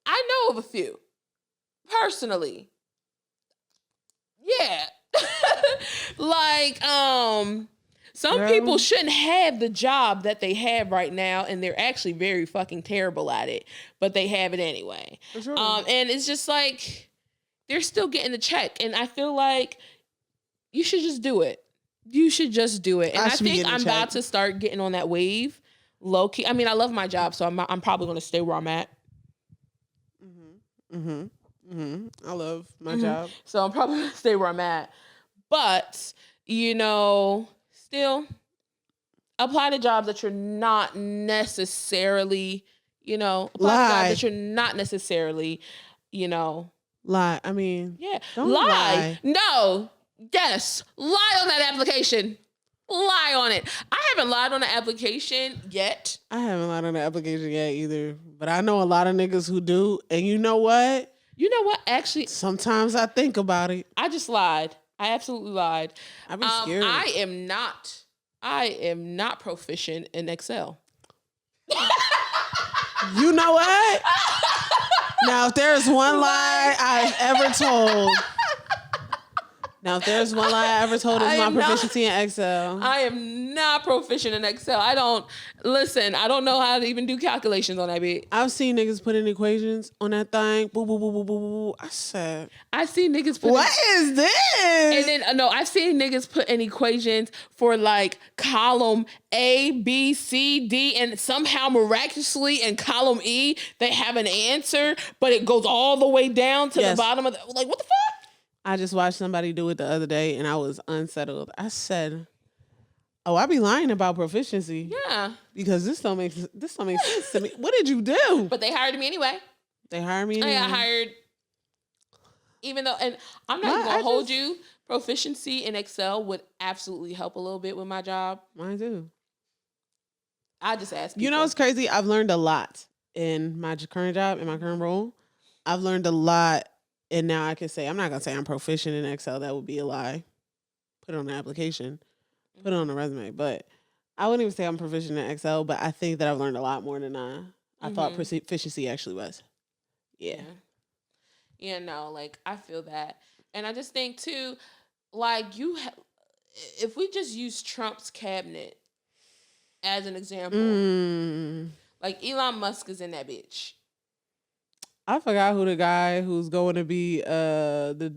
I know of a few personally. Yeah. Like, some people shouldn't have the job that they have right now, and they're actually very fucking terrible at it, but they have it anyway. For sure. And it's just like, they're still getting the check, and I feel like you should just do it. You should just do it. And I think I'm about to start getting on that wave, low key. I mean, I love my job, so I'm probably going to stay where I'm at. I love my job. So I'm probably going to stay where I'm at. But, still apply to jobs that you're not necessarily, apply to jobs that you're not necessarily, Lie. I mean, yeah. Don't lie. No. Yes. Lie on that application. Lie on it. I haven't lied on the application yet. I haven't lied on the application yet either. But I know a lot of niggas who do. And you know what? Actually, sometimes I think about it. I just lied. I absolutely lied. I'd be scared. I am not proficient in Excel. You know what? Now, if there's one lie I've ever told, it's my proficiency in Excel. I am not proficient in Excel. I don't know how to even do calculations on that bit. I've seen niggas put in equations on that thing. Boo, boo, boo, boo, boo, boo. I said, I see niggas put what is this? And then, no, I've seen niggas put in equations for like column A, B, C, D, and somehow miraculously in column E, they have an answer, but it goes all the way down to the bottom of like, what the fuck? I just watched somebody do it the other day and I was unsettled. I said, I be lying about proficiency. Yeah. Because this don't make sense to me. What did you do? But they hired me anyway. They hired me anyway. I got hired, even though, and I'm not even going to hold you, proficiency in Excel would absolutely help a little bit with my job. Mine too. I just ask people. You know what's crazy? I've learned a lot in my current job, in my current role. I've learned a lot. And now I can say, I'm not going to say I'm proficient in Excel. That would be a lie. Put it on the application. Put it on the resume. But I wouldn't even say I'm proficient in Excel, but I think that I've learned a lot more than I thought proficiency actually was. Yeah. Yeah, no, like, I feel that. And I just think, too, like, if we just use Trump's cabinet as an example, like, Elon Musk is in that bitch. I forgot who the guy who's going to be the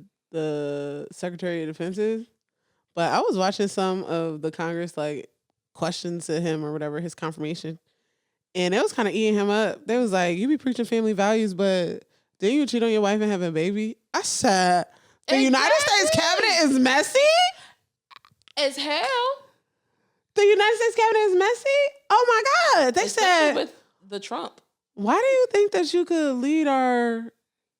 Secretary of Defense is, But I was watching some of the Congress like questions to him or whatever, his confirmation. And it was kind of eating him up. They was like, you be preaching family values, but then you cheat on your wife and have a baby? I said, the United States cabinet is messy? As hell. The United States cabinet is messy? Oh my God. They Especially said, with the Trump. why do you think that you could lead our,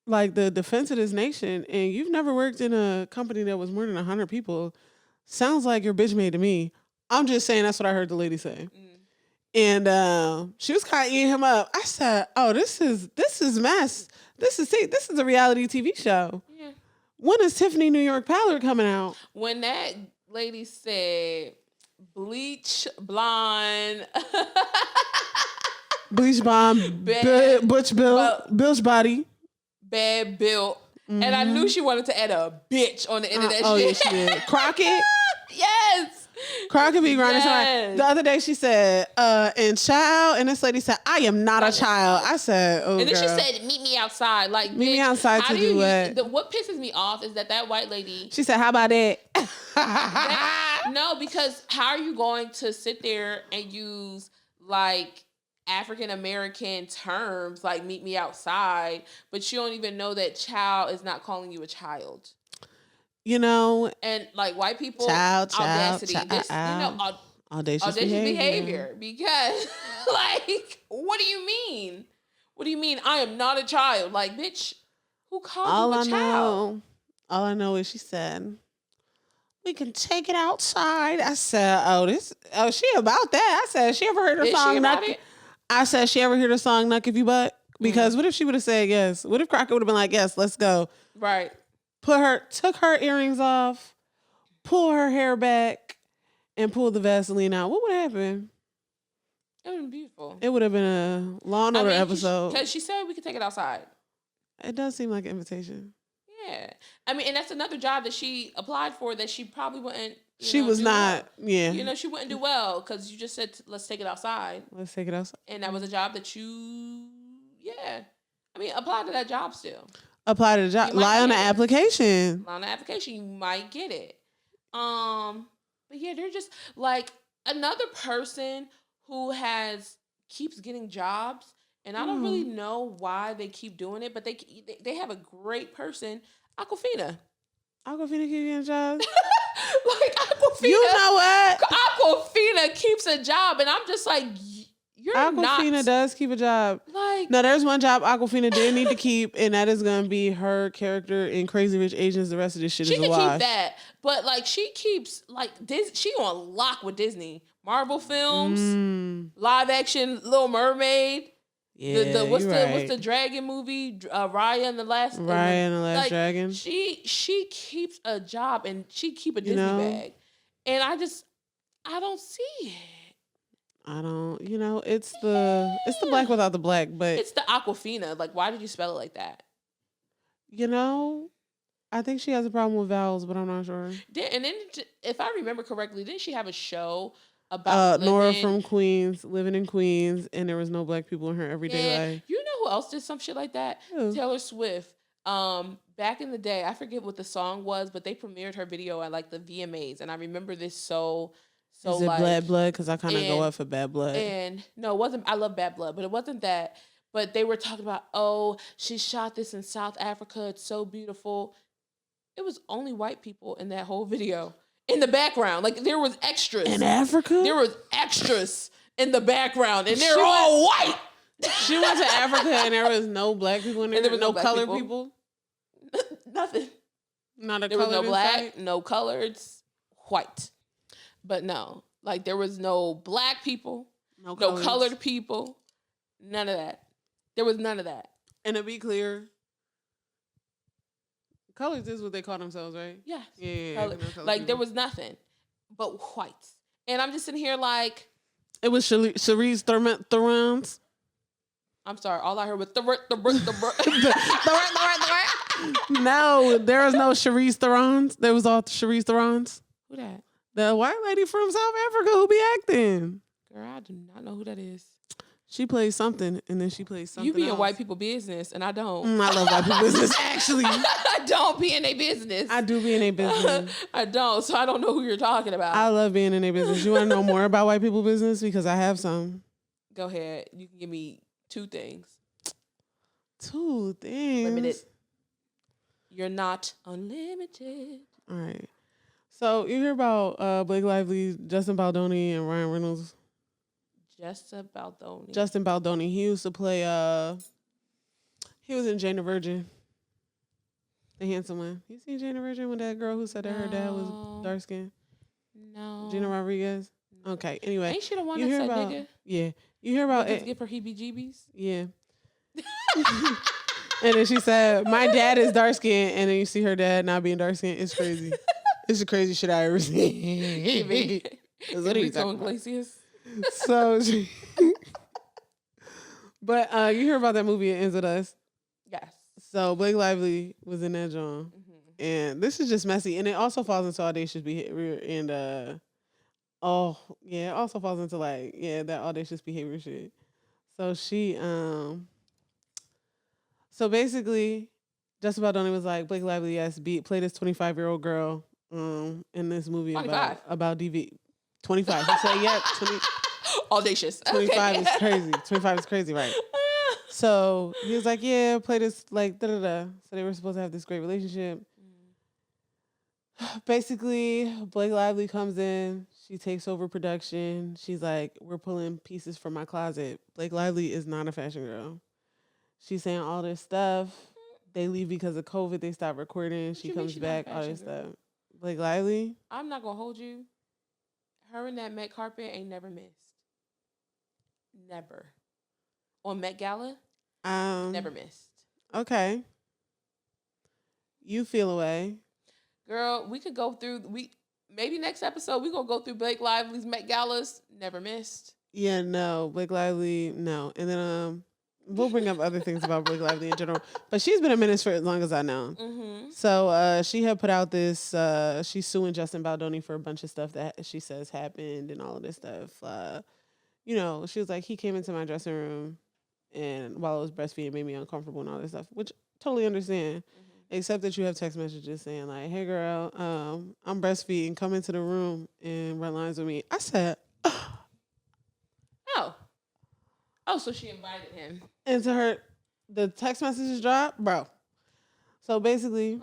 like, the defense of this nation and you've never worked in a company that was more than 100 people? Sounds like your bitch made to me. I'm just saying that's what I heard the lady say. And she was kind of eating him up. I said, oh, this is mess. This is a reality TV show. Yeah. When is Tiffany New York Pollard coming out? When that lady said bleach blonde, Bleach bomb, Bill's body, bad built, and I knew she wanted to add a bitch on the end of that oh shit. yeah, she did. Crockett. Yes. Crockett be grinding. Yes. The other day she said, and child, and this lady said, I am not a child. I said, oh, And then girl. she said, meet me outside. Like, Meet me bitch, outside how to do what? What pisses me off is that white lady. She said, how about that? No, because how are you going to sit there and use like African American terms like meet me outside, but you don't even know that child is not calling you a child. You know, And like white people, audacity, audacious behavior. Because like, what do you mean? What do you mean? I am not a child. Like, bitch, who called you a child? All I know is she said, we can take it outside. I said, she about that. I said, she ever heard her song Nuck? I said, she ever heard her song Nuck If You Butt? Because what if she would have said yes? What if Crockett would have been like, yes, let's go. Right. Took her earrings off, pull her hair back, and pull the Vaseline out. What would happen? It would have been beautiful. It would have been a Law and Order episode. Because she said we could take it outside. It does seem like an invitation. Yeah. I mean, and that's another job that she applied for that she probably wouldn't. She was not, yeah. You know, she wouldn't do well because you just said, let's take it outside. Let's take it outside. And that was a job that you, yeah. I mean, apply to that job still. Apply to the job. Lie on the application. Lie on the application, you might get it. But yeah, they're just like another person who keeps getting jobs, and I don't really know why they keep doing it, but they have a great person, Aquafina. Aquafina keep getting jobs. Like Aquafina, you know what? Aquafina keeps a job, and I'm just like, Aquafina does keep a job. Like, no, there's one job Aquafina did need to keep, and that is gonna be her character in Crazy Rich Asians. The rest of this shit is a wash. She can keep that, but like she keeps like she on lock with Disney, Marvel films, live action Little Mermaid. Yeah, what's the dragon movie? Raya and the Last Dragon. She keeps a job and she keep a Disney bag, and I don't see it. I don't, it's the black without the black, but it's the Aquafina. Like, why did you spell it like that? I think she has a problem with vowels, but I'm not sure. And then, if I remember correctly, didn't she have a show about Nora from Queens, living in Queens, and there was no black people in her everyday life? You know who else did some shit like that? Who? Taylor Swift. Back in the day, I forget what the song was, but they premiered her video at like the VMAs, and I remember this so is it like Bad Blood? Because I kind of go up for Bad Blood. And no, it wasn't. I love Bad Blood, but it wasn't that. But they were talking about, oh, she shot this in South Africa. It's so beautiful. It was only white people in that whole video. In the background. Like, there was extras. In Africa? There was extras in the background, and they're all white. She went to Africa, and there was no black people in there? And there was no black colored people? Nothing. Not a there color. There was no black, inside? no coloreds, white. But no. Like, there was no black people, no colored people, none of that. There was none of that. And to be clear, colors is what they call themselves, right? Yes. Yeah. Like, there was nothing but whites. And I'm just sitting here like... It was Charisse Theron's. I'm sorry. All I heard was... No, there was no Charisse Theron's. There was all Charisse Theron's. Who that? The white lady from South Africa who be acting. Girl, I do not know who that is. She plays something, and then she plays something You be in else. white people business, and I don't. I love white people business, actually. I don't be in a business. I do be in a business. I don't, so I don't know who you're talking about. I love being in a business. You want to know more about white people business? Because I have some. Go ahead. You can give me 2 things. 2 things. Limited. You're not unlimited. All right. So you hear about Blake Lively, Justin Baldoni, and Ryan Reynolds? Justin Baldoni. He used to play. He was in Jane the Virgin. The handsome one. You seen Jane the Virgin with that girl who said that her dad was dark skinned? No. Gina Rodriguez. No. Okay. Anyway, Ain't she the one that said nigga? Yeah. You hear about it? Give her heebie-jeebies. Yeah. And then she said, "My dad is dark skinned," and then you see her dad not being dark skinned. It's crazy. It's the craziest shit I ever seen. What are you talking about? So, but you hear about that movie It Ends With Us? Yes. So Blake Lively was in that John, and this is just messy, and it also falls into audacious behavior, and it also falls into that audacious behavior shit. So she so basically, Justin Baldoni was like, Blake Lively, yes, play this 25-year-old girl in this movie 25. about DV. 25. He said, yeah, 20. Audacious. 25 okay. is crazy. 25 is crazy, right? So he was like, yeah, play this, like, da-da-da. So they were supposed to have this great relationship. Basically, Blake Lively comes in. She takes over production. She's like, we're pulling pieces from my closet. Blake Lively is not a fashion girl. She's saying all this stuff. They leave because of COVID. They stop recording. She comes back, all this stuff. Blake Lively? I'm not going to hold you. Her and that Met carpet ain't never missed. Never. On Met Gala? Never missed. Okay. You feel away. Girl, we could go through, maybe next episode, we're going to go through Blake Lively's Met Galas. Never missed. Yeah, no. Blake Lively, no. And then we'll bring up other things about Blake Lively in general. But she's been a menace for as long as I know. Mm-hmm. So she had put out this, she's suing Justin Baldoni for a bunch of stuff that she says happened and all of this stuff. She was like, he came into my dressing room and while I was breastfeeding, made me uncomfortable and all this stuff, which totally understand. Except that you have text messages saying like, hey girl, I'm breastfeeding, come into the room and run lines with me. I said, Oh, so she invited him. And to her, the text messages dropped, bro. So basically,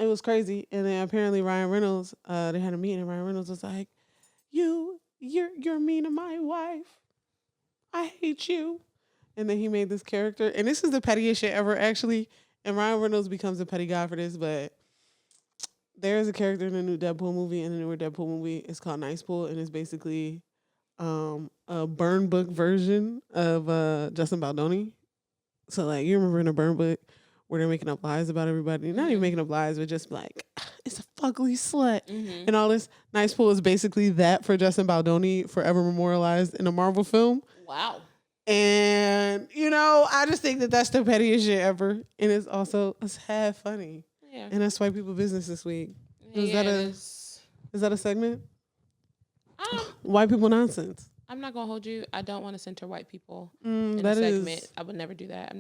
it was crazy. And then apparently Ryan Reynolds, they had a meeting and Ryan Reynolds was like, you're mean to my wife. I hate you. And then he made this character. And this is the pettiest shit ever, actually. And Ryan Reynolds becomes a petty guy for this, but there is a character in the new Deadpool movie, and the newer Deadpool movie. It's called Nice Pool, and it's basically a burn book version of Justin Baldoni. So, like, you remember in a burn book where they're making up lies about everybody? Not even making up lies, but just like, it's a fugly slut. Mm-hmm. And all this. Nice Pool is basically that for Justin Baldoni, forever memorialized in a Marvel film. Wow. And, I just think that that's the pettiest shit ever. And it's half funny. Yeah. And that's white people business this week. Is that a segment? White people nonsense. I'm not going to hold you. I don't want to center white people in a segment. I would never do that.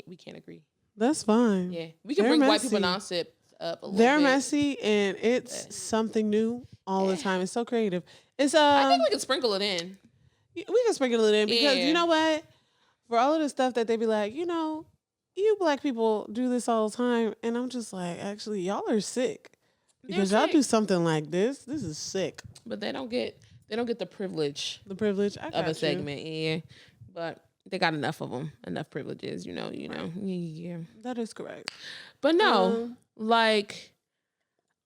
We can't agree. That's fine. Yeah. We can bring white people nonsense up a little bit. They're messy and it's something new all the time. It's so creative. I think we can sprinkle it in. We can sprinkle it in because you know what? For all of the stuff that they be like, you black people do this all the time. And I'm just like, actually, y'all are sick. Because y'all do something like this. This is sick. But they don't get the privilege. The privilege of a segment. Yeah. But they got enough of them. Enough privileges, you know. Yeah. That is correct. But no,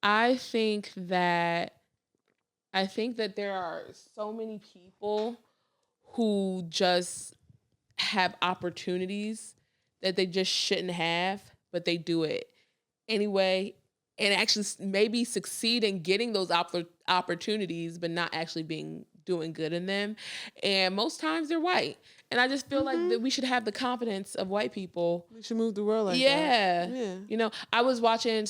I think that there are so many people who just have opportunities that they just shouldn't have, but they do it anyway, and actually maybe succeed in getting those opportunities, but not actually doing good in them. And most times they're white. And I just feel like that we should have the confidence of white people. We should move the world like that. Yeah. I was watching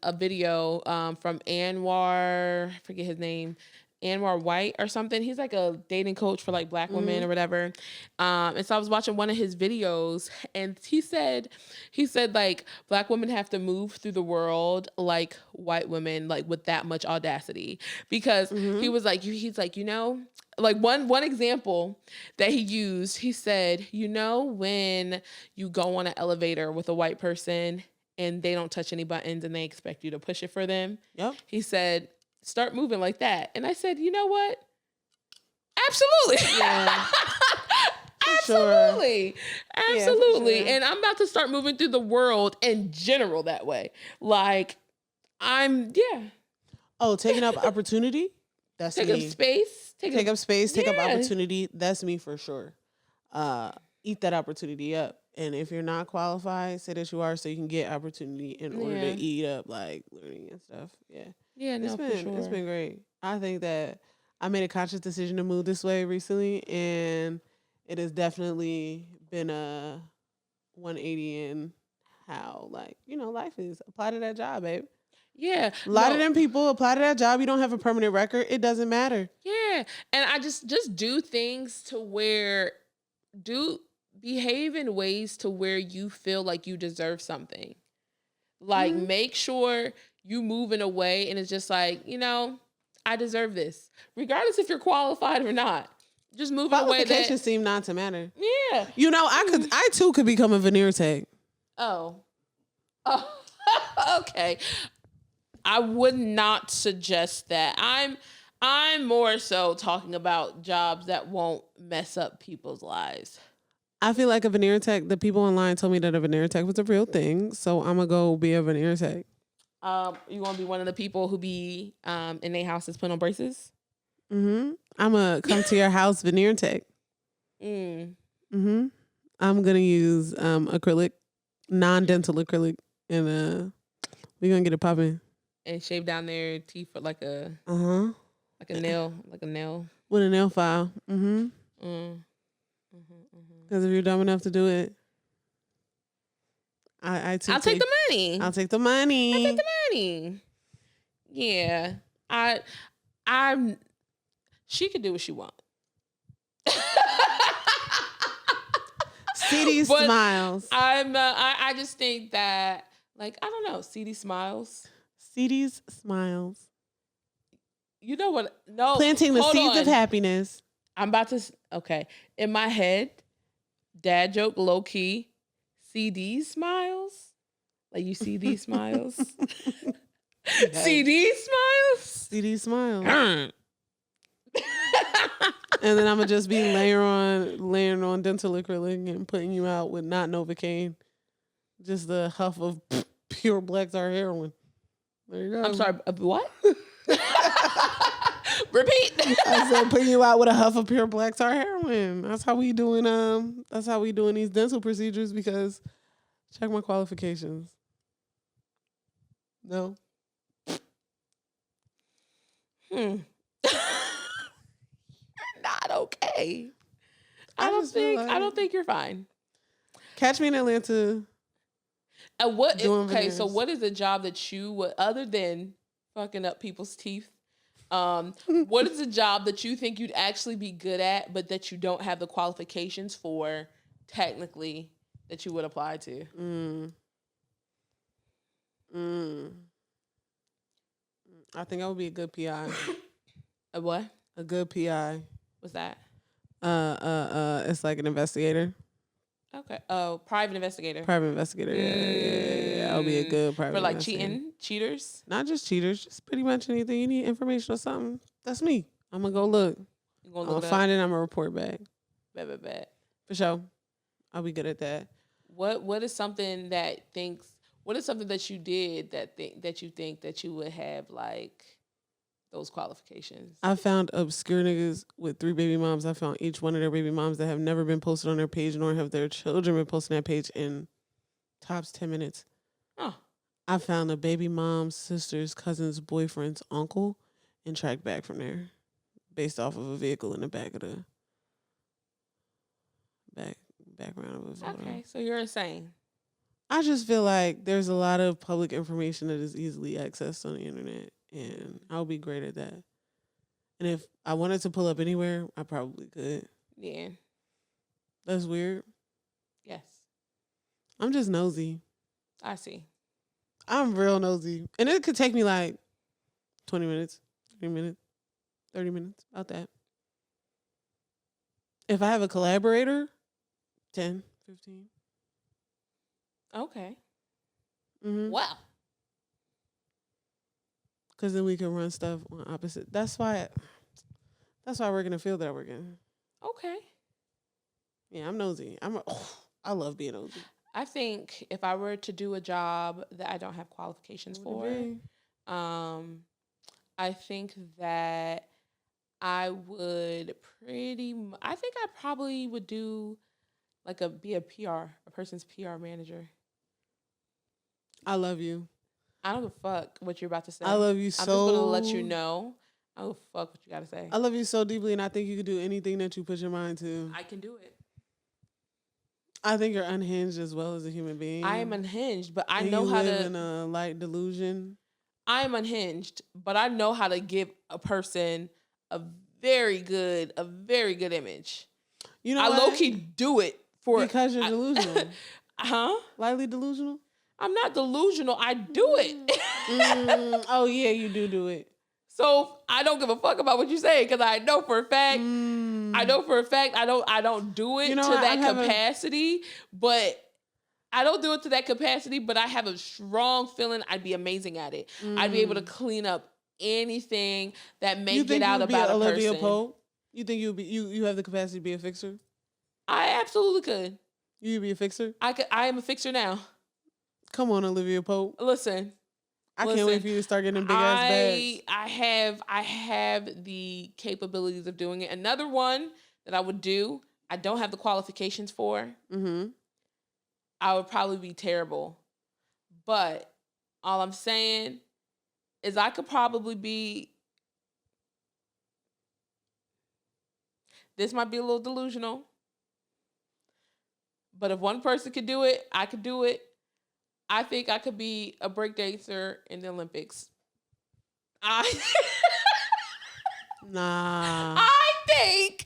a video from Anwar, I forget his name. Anwar White or something. He's like a dating coach for like black women or whatever. And so I was watching one of his videos, and he said like black women have to move through the world like white women, like with that much audacity, because he was like, he's like, like one example that he used, he said, when you go on an elevator with a white person and they don't touch any buttons and they expect you to push it for them. Yep. He said, start moving like that. And I said, you know what? Absolutely. Yeah. Absolutely. Sure. Absolutely. Yeah, sure. And I'm about to start moving through the world in general that way. Like, Oh, taking up opportunity? That's take me. up space. Take up space, take up Yeah. opportunity. That's me for sure. Eat that opportunity up. And if you're not qualified, say that you are so you can get opportunity in order Yeah. to eat up like learning and stuff. Yeah. Yeah, no, for sure. It's been great. I think that I made a conscious decision to move this way recently, and it has definitely been a 180 in how life is. Apply to that job, babe. Yeah. A lot of them people apply to that job. You don't have a permanent record. It doesn't matter. Yeah. And I just do things to where behave in ways to where you feel like you deserve something. Like make sure you move in a way and it's just like, I deserve this. Regardless if you're qualified or not. Just move in a way that Qualifications seem not to matter. Yeah. I too could become a veneer tech. Oh, okay. I would not suggest that. I'm more so talking about jobs that won't mess up people's lives. I feel like a veneer tech, the people online told me that a veneer tech was a real thing, so I'm going to go be a veneer tech. You want to be one of the people who be in their houses putting on braces? I'm going to come to your house veneer tech. I'm going to use acrylic, non-dental acrylic, and we're going to get it popping. And shave down their teeth with like a nail. With a nail file. Because if you're dumb enough to do it, I'll take the money. I'll take the money. I'll take the money. Yeah. I'm she could do what she wants. Ceedy smiles. I just think that, like, I don't know, Ceedy smiles. Ceedy's smiles. You know what? No. Planting the seeds of happiness. I'm about to, okay. In my head, dad joke, low key, CD smiles. Like, you see these smiles? CD smiles? CD smiles. And then I'm going to just be layering on dental acrylic and putting you out with not Novocaine. Just the huff of pure black tar heroin. There you go. I'm sorry, what? Repeat. I said putting you out with a huff of pure black tar heroin. That's how we doing these dental procedures, because check my qualifications. No. You're not okay. I don't think you're fine. Catch me in Atlanta. So what is a job that you would, other than fucking up people's teeth, what is a job that you think you'd actually be good at, but that you don't have the qualifications for technically that you would apply to? I think I would be a good PI. A what? A good PI. What's that? It's like an investigator. Okay. Oh, private investigator. Private investigator. Yeah. I'll be a good private for like investigator. cheaters. Not just cheaters, just pretty much anything. You need information or something. That's me. I'm gonna go look. You gonna I'm look gonna find it. I'm gonna report back. Bet. For sure. I'll be good at that. What is something that you did that you think that you would have like those qualifications? I found obscure niggas with 3 baby moms. I found each one of their baby moms that have never been posted on their page, nor have their children been posted on that page in tops 10 minutes. Oh. I found a baby mom's sister's cousin's boyfriend's uncle and tracked back from there based off of a vehicle in the back of the background of a photo. Okay, so you're insane. I just feel like there's a lot of public information that is easily accessed on the internet, and I'll be great at that. And if I wanted to pull up anywhere, I probably could. Yeah. That's weird. Yes. I'm just nosy. I see. I'm real nosy. And it could take me like 20 minutes, 30 minutes, 30 minutes, about that. If I have a collaborator, 10, 15. Okay. Mm-hmm. Wow. Because then we can run stuff on opposite. That's why I work in the field that I work in. Okay. Yeah, I'm nosy. I love being nosy. I think if I were to do a job that I don't have qualifications for, I think that I would I think I probably would do like be a person's PR manager. I love you. I don't give a fuck what you're about to say. I love you so. I'm just going to let you know. I don't give a fuck what you got to say. I love you so deeply, and I think you can do anything that you put your mind to. I can do it. I think you're unhinged as well as a human being. I am unhinged, but I and know you how live to. in a light delusion. I am unhinged, but I know how to give a person a very good image. You know, I low key do it because you're delusional. Huh? Lightly delusional. I'm not delusional. I do it. Oh yeah, you do it. So I don't give a fuck about what you say because I know for a fact. I know for a fact I don't do it to that capacity, but I don't do it to that capacity. But I have a strong feeling I'd be amazing at it. I'd be able to clean up anything that may get out about a Olivia person. Pope? You think you have the capacity to be a fixer? I absolutely could. You'd be a fixer? I am a fixer now. Come on, Olivia Pope. Listen. I can't wait for you to start getting them big ass bags. I have the capabilities of doing it. Another one that I would do, I don't have the qualifications for. Mm-hmm. I would probably be terrible. But all I'm saying is I could probably be, this might be a little delusional, but if one person could do it, I could do it. I think I could be a breakdancer in the Olympics. Nah. I think.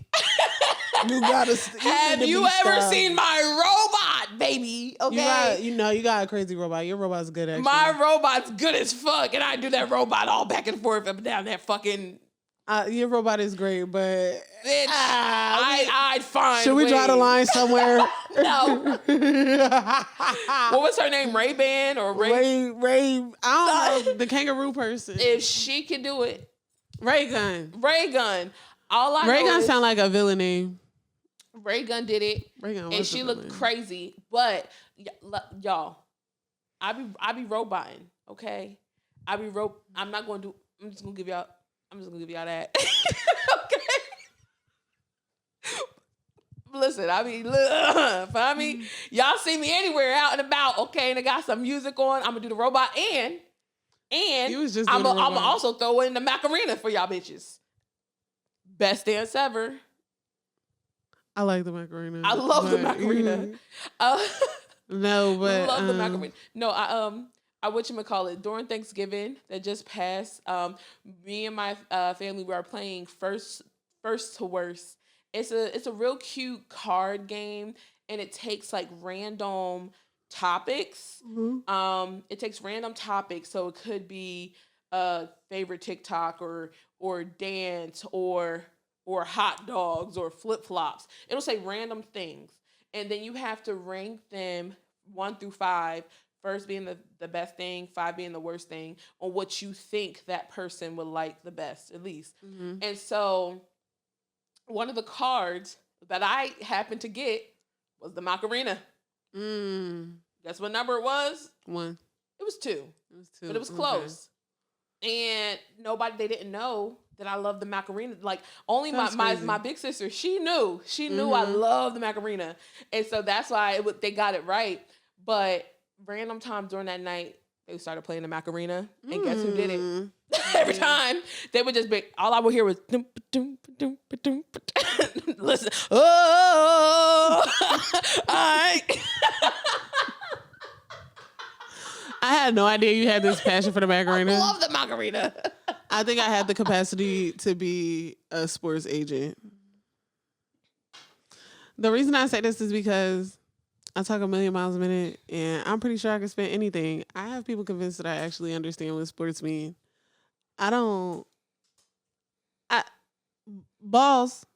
You gotta. Have you ever seen my robot, baby? Okay. You got a crazy robot. Your robot's good, actually. My robot's good as fuck, and I do that robot all back and forth up and down that fucking. Your robot is great, but bitch, I'd find. Should we draw the line somewhere? No. What was her name? Ray-Ban or Ray? I don't know. The kangaroo person. If she can do it, Ray-Gun. All I know Ray-Gun is sound like a villain name. Ray-Gun did it, and she looked crazy. But y'all, I be roboting. Okay, I'm just gonna give y'all that. Okay. Listen, find me. Y'all see me anywhere out and about, okay? And I got some music on. I'm gonna do the robot and I'm gonna also throw in the Macarena for y'all bitches. Best dance ever. I like the Macarena. I love the Macarena. No, but love the Macarena. No, I whatchamacallit, during Thanksgiving that just passed, me and my family were playing first to worst. It's a real cute card game, and it takes like random topics. Mm-hmm. It takes random topics, so it could be favorite TikTok or dance or hot dogs or flip flops. It'll say random things, and then you have to rank them 1 through 5. First being the best thing, 5 being the worst thing, on what you think that person would like the best, at least. Mm-hmm. And so one of the cards that I happened to get was the Macarena. Guess what number it was? 1. It was 2. But it was close. Okay. And they didn't know that I love the Macarena. Like, only my big sister, she knew I love the Macarena. And so that's why they got it right. But random times during that night, they started playing the Macarena, and guess who did it? Every time they would just be. All I would hear was listen. Oh, I had no idea you had this passion for the Macarena. I love the Macarena. I think I had the capacity to be a sports agent. The reason I say this is because I talk a million miles a minute, and I'm pretty sure I can spend anything. I have people convinced that I actually understand what sports mean. I don't. Balls,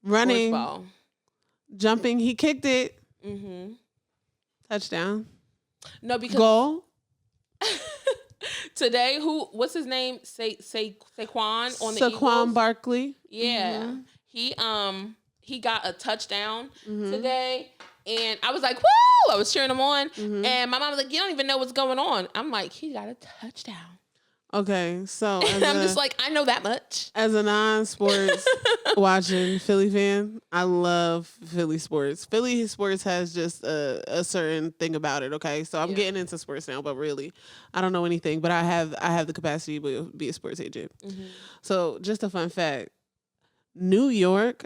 running, ball. jumping. He kicked it. Mm-hmm. Touchdown. No, because goal. Today, what's his name? Saquon on the Eagles. Saquon Barkley. Yeah. Mm-hmm. He got a touchdown Mm-hmm. today, and I was like, woo! I was cheering him on, Mm-hmm. and my mom was like, you don't even know what's going on. I'm like, he got a touchdown. Okay, so And I'm just like, I know that much. As a non-sports watching Philly fan, I love Philly sports. Philly sports has just a certain thing about it. Okay, so I'm getting into sports now, but really, I don't know anything. But I have the capacity to be a sports agent. Mm-hmm. So just a fun fact: New York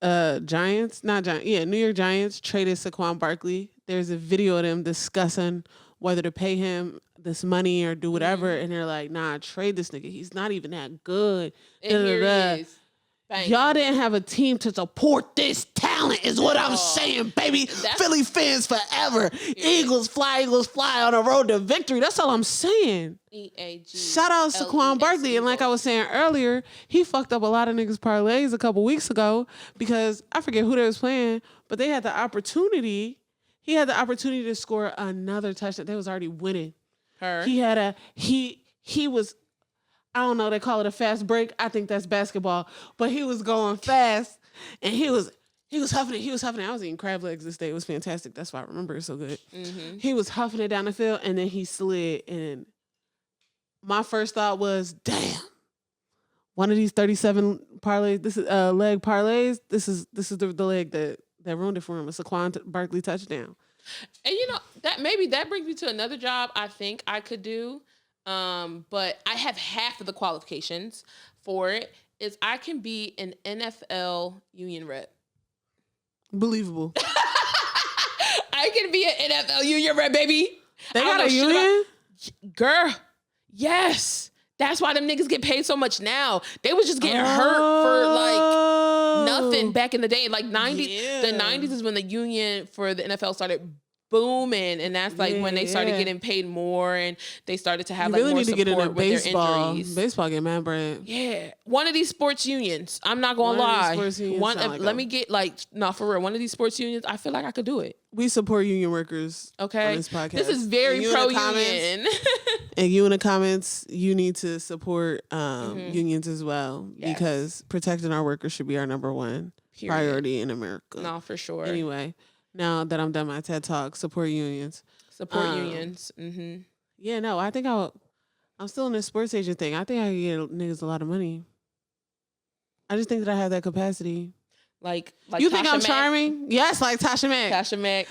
Giants, not Giants, New York Giants traded Saquon Barkley. There's a video of them discussing whether to pay him this money or do whatever, and they're like, nah, trade this nigga. He's not even that good. And here he is. Bang. Y'all didn't have a team to support this talent is what I'm saying, baby. Philly fans forever. Eagles fly on the road to victory. That's all I'm saying. EAG. Shout out Saquon Barkley. And like I was saying earlier, he fucked up a lot of niggas' parlays a couple weeks ago because I forget who they was playing, but they had the opportunity. He had the opportunity to score another touchdown. They was already winning. He was, I don't know, they call it a fast break. I think that's basketball. But he was going fast and he was huffing it. I was eating crab legs this day. It was fantastic. That's why I remember it so good. Mm-hmm. He was huffing it down the field and then he slid. And my first thought was, damn, one of these 37 parlays, this is leg parlays, this is the leg that ruined it for him. A Saquon Barkley touchdown. And that brings me to another job I think I could do. But I have half of the qualifications for it. Is I can be an NFL union rep. Believable. I can be an NFL union rep, baby. They got a union? Girl, yes. That's why them niggas get paid so much now. They was just getting hurt for like nothing back in the day. Like 90s, the 90s is when the union for the NFL started booming, and that's like when they started getting paid more, and they started to have more support with their injuries. Baseball get mad bread. Yeah, one of these sports unions. I'm not gonna lie. Let me get for real. One of these sports unions. I feel like I could do it. We support union workers. Okay, on this podcast. This is very pro union. And you in the comments, you need to support unions as well, because protecting our workers should be our number one priority in America. No, for sure. Anyway. Now that I'm done my TED Talk, support unions. Support unions. Mm-hmm. Yeah, no, I think I'm still in this sports agent thing. I think I can get niggas a lot of money. I just think that I have that capacity. Like you think I'm charming? Yes, like Tasha Mack. Tasha Mack.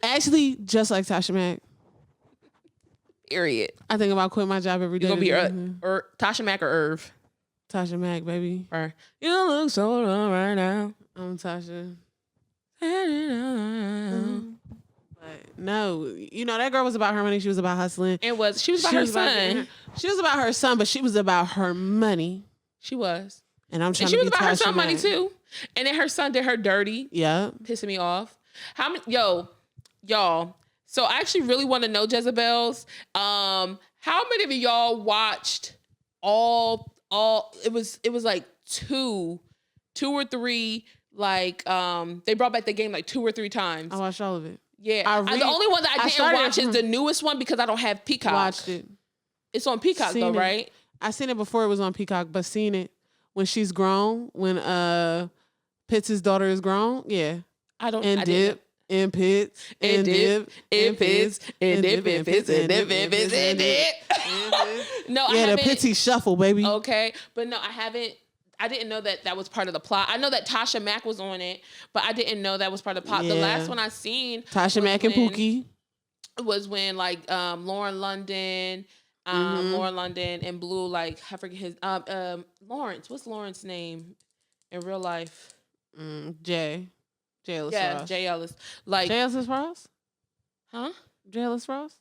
Actually, just like Tasha Mack. Period. I think about quitting my job every day. You're gonna be Tasha Mack or Irv? Tasha Mack, baby. Or, you look so long right now. I'm Tasha. But no, that girl was about her money. She was about hustling. She was about her son. She was about her son, but she was about her money. She was. And I'm trying she to was be about her Tasha son Mack. money too. And then her son did her dirty. Yeah. Pissing me off. Y'all. So I actually really want to know, Jezebels. How many of y'all watched all it was like two or three. Like, they brought back the game like 2 or 3 times. I watched all of it. Yeah. The only one that I didn't watch is the newest one because I don't have Peacock. Watched it. It's on Peacock though, right? I seen it before it was on Peacock, but seen it when she's grown, when Pitts' daughter is grown. Yeah. Dip, and Pitts, and Dip, and Pitts, and Dip, and Pitts, and Dip, and Pitts, and Dip. No, I haven't. Yeah, the Pittsy shuffle, baby. Okay. But no, I didn't know that was part of the plot. I know that Tasha Mack was on it, but I didn't know that was part of the plot. Yeah. The last one I seen Tasha Mack and Pookie was when Lauren London and Blue, like I forget his Lawrence. What's Lawrence's name in real life? Jay Ellis. Yeah, Ross. Jay Ellis. Like Jay Ellis Ross? Huh? Jay Ellis Ross?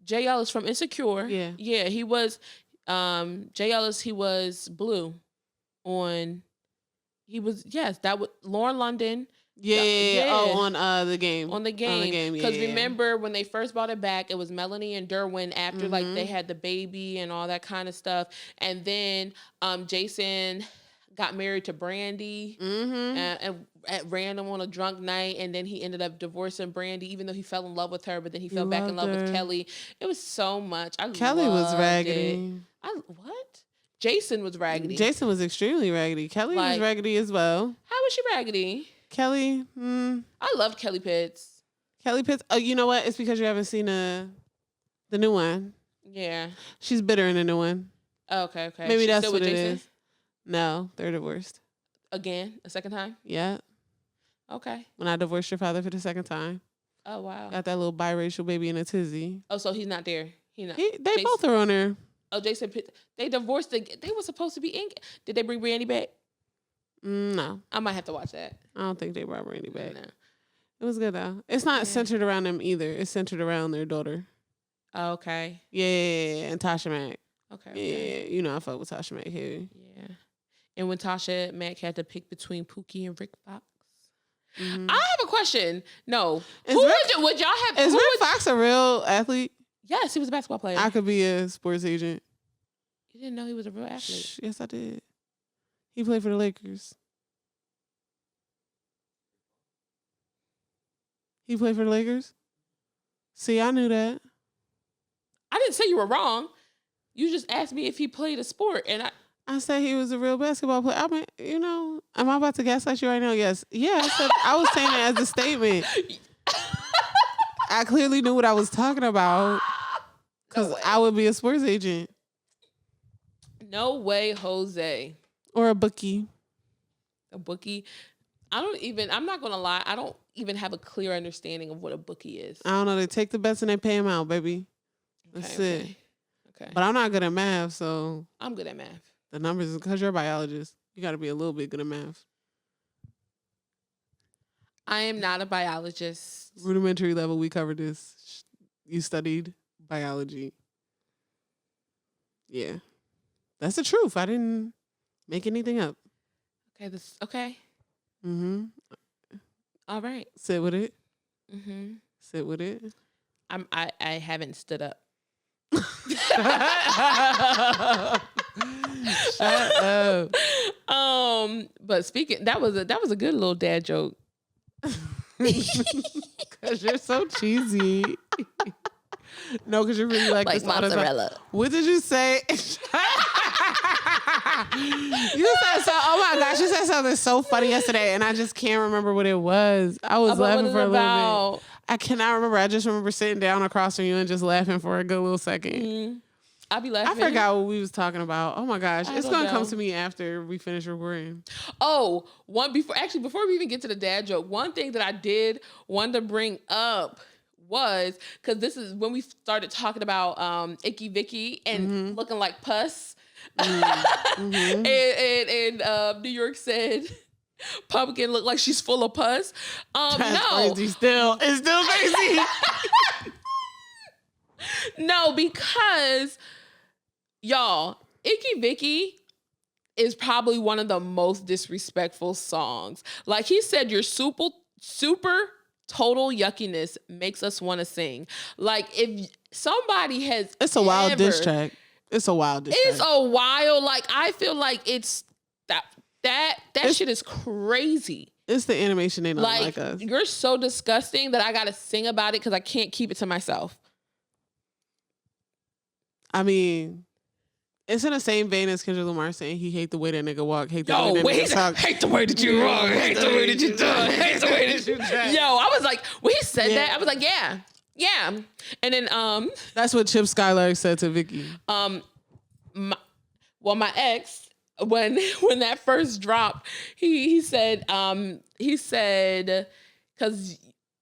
Jay Ellis from Insecure. Yeah. He was Jay Ellis. He was Blue on. He was that was Lauren London. Yeah. Oh, on the game. On the game. Because remember when they first brought it back, it was Melanie and Derwin after like they had the baby and all that kind of stuff, and then Jason got married to Brandy and at random on a drunk night, and then he ended up divorcing Brandy, even though he fell in love with her, but then he fell back in love with Kelly. It was so much. Kelly was raggedy. What? Jason was raggedy. Jason was extremely raggedy. Kelly was raggedy as well. How was she raggedy? Kelly, I love Kelly Pitts. Kelly Pitts. Oh, you know what? It's because you haven't seen the new one. Yeah. She's bitter in the new one. Okay. Maybe that's what it is. No, they're divorced. Again? A second time? Yeah. Okay. When I divorced your father for the second time. Oh, wow. Got that little biracial baby in a tizzy. Oh, so he's not there. They both are on there. Oh, Jason Pitt. They divorced. They were supposed to be in. Did they bring Brandy back? No. I might have to watch that. I don't think they brought Brandy back. No. It was good, though. It's not centered around them either. It's centered around their daughter. Oh, okay. Yeah, and Tasha Mack. Okay. Yeah, you know I fuck with Tasha Mack here. Yeah. And when Tasha Mack had to pick between Pookie and Rick Fox. I have a question. No. Would y'all have... Is Rick Fox a real athlete? Yes, he was a basketball player. I could be a sports agent. You didn't know he was a real athlete? Yes, I did. He played for the Lakers. He played for the Lakers? See, I knew that. I didn't say you were wrong. You just asked me if he played a sport, and I said he was a real basketball player. I mean, am I about to gaslight you right now? Yes. Yeah, I was saying it as a statement. I clearly knew what I was talking about because I would be a sports agent. No way, Jose. Or a bookie. A bookie. I'm not going to lie. I don't even have a clear understanding of what a bookie is. I don't know. They take the bets and they pay them out, baby. That's it. Okay. But I'm not good at math, so. I'm good at math. The numbers, because you're a biologist, you got to be a little bit good at math. I am not a biologist. Rudimentary level, we covered this. You studied biology. Yeah. That's the truth. I didn't make anything up. Okay. Mm-hmm. All right. Sit with it. Mm-hmm. Sit with it. I haven't stood up. Shut up. But speaking, that was a good little dad joke. Because you're so cheesy. No, because you're really like this mozzarella. What did you say? You said so. Oh my gosh, you said something so funny yesterday, and I just can't remember what it was. I was laughing for a little bit. I cannot remember. I just remember sitting down across from you and just laughing for a good little second. Mm-hmm. I'll be laughing. I forgot what we was talking about. Oh my gosh, it's gonna come to me after we finish recording. Oh, before we even get to the dad joke, one thing that I did want to bring up was because this is when we started talking about Icky Vicky and looking like pus. And New York said Pumpkin looked like she's full of pus. That's crazy still. It's still crazy. No, because y'all, Icky Vicky is probably one of the most disrespectful songs. Like he said, your super total yuckiness makes us want to sing. Like if somebody has, it's a wild diss track. It's a wild diss track. It's a wild. Like I feel like it's that shit is crazy. It's the animation they don't like us. You're so disgusting that I gotta sing about it because I can't keep it to myself. I mean, it's in the same vein as Kendrick Lamar saying he hate the way that nigga walk, hate the way that nigga talk. Hate the way that you walk, hate the way that you talk, hate the way that you dress. Yo, I was like, when he said that, I was like, yeah. And then that's what Chip Skylark said to Vicky. My ex, when that first dropped, he said because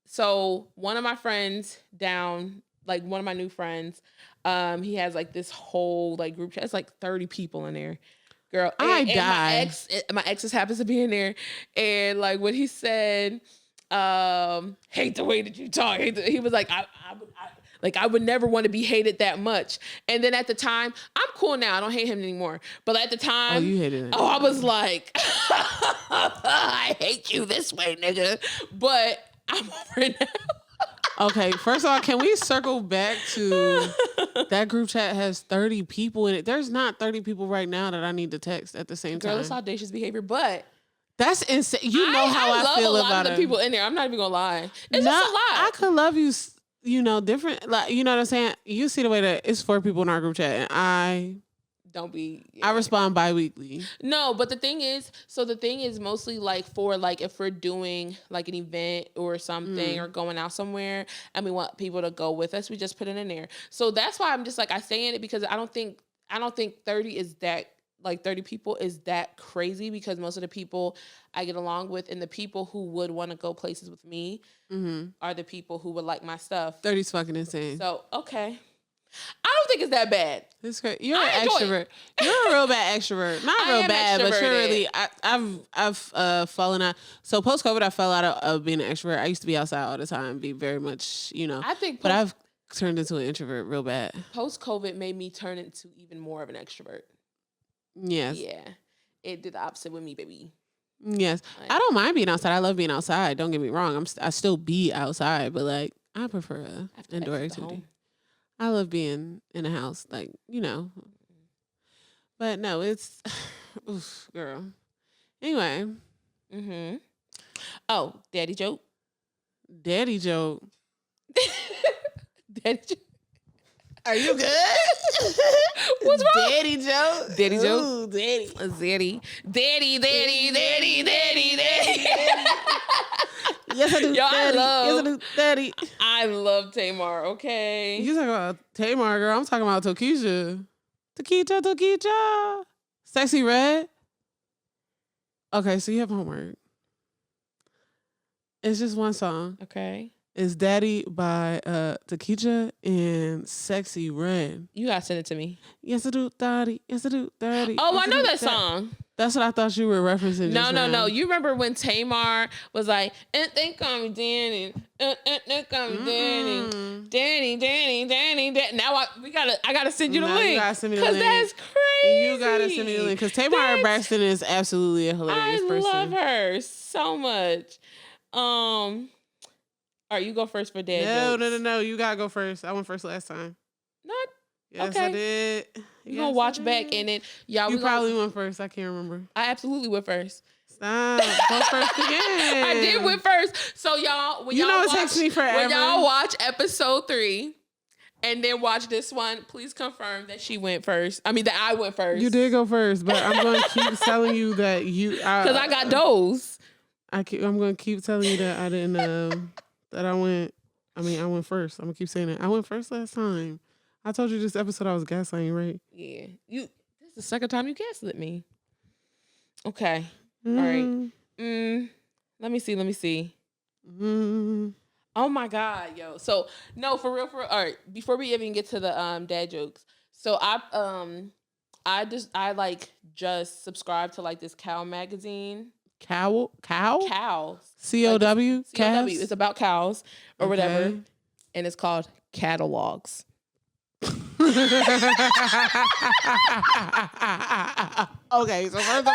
so one of my friends down, like one of my new friends, he has like this whole like group chat. It's like 30 people in there. Girl, I died. My ex just happens to be in there, and like when he said, "Hate the way that you talk," he was like, Like, I would never want to be hated that much. And then at the time, I'm cool now. I don't hate him anymore. But at the time, you hated it. Oh, I was like, I hate you this way, nigga. But I'm over it now. Okay, first of all, can we circle back to that group chat has 30 people in it? There's not 30 people right now that I need to text at the same time. Girl, it's audacious behavior, but that's insane. You know how I love feel a lot about of the it. people in there. I'm not even gonna lie. It's just a lot. I could love you, different. Like, you know what I'm saying? You see the way that it's 4 people in our group chat, and I respond bi-weekly. No, but the thing is mostly like for like if we're doing like an event or something or going out somewhere and we want people to go with us, we just put it in there. So that's why I'm just like, I say in it because I don't think 30 is that, like 30 people is that crazy, because most of the people I get along with and the people who would want to go places with me are the people who would like my stuff. 30's fucking insane. So, okay. I don't think it's that bad. It's great. You're an extrovert. You're a real bad extrovert. Not real bad, but you're really. I've fallen out. So post COVID, I fell out of being an extrovert. I used to be outside all the time, be very much, I think, but I've turned into an introvert real bad. Post COVID made me turn into even more of an extrovert. Yes. Yeah, it did the opposite with me, baby. Yes, I don't mind being outside. I love being outside. Don't get me wrong. I still be outside, but like I prefer indoor activity. I love being in a house, like, But no, it's, oof, girl. Anyway. Oh, daddy joke. Daddy joke. Daddy joke. Are you good? What's wrong? Daddy joke. Daddy joke. Ooh, daddy. Daddy. Yes, I do. Yo, daddy. Yes, I do. Daddy. I love Tamar, okay? You talking about Tamar, girl. I'm talking about Tokisha. Tokisha. Sexy Red. Okay, so you have homework. It's just one song. Okay. It's Daddy by Tokisha and Sexy Red. You gotta send it to me. Yes, I do, Daddy. Yes, I do, Daddy. Oh, yes, I know that song. That's what I thought you were referencing. No. You remember when Tamar was like, they call me Danny, they call me Danny. Now I gotta send you the link. You gotta send me the link. Cause that's crazy. You gotta send me the link. Cause Tamar Braxton is absolutely a hilarious person. I love her so much. All right, you go first for dad jokes. No. You gotta go first. I went first last time. Not. Yes, okay. I did. You gonna watch back and then y'all. You probably went first. I can't remember. I absolutely went first. Stop. Go first again. I did went first. So y'all, when y'all it takes me forever. When y'all watch episode 3 and then watch this one, please confirm that she went first. I mean that I went first. You did go first, but I'm going to keep telling you that because I got those. I'm going to keep telling you that I didn't. That I went. I went first. I'm gonna keep saying it. I went first last time. I told you this episode I was gaslighting, right? Yeah. This is the second time you gaslit me. Okay. All right. Let me see. Oh my God, yo. So no, for real. All right. Before we even get to the dad jokes, so I just subscribed to like this cow magazine. Cow? Cows. COW? Like, COW. It's about cows or whatever. And it's called Catalogs. Okay, so first of all,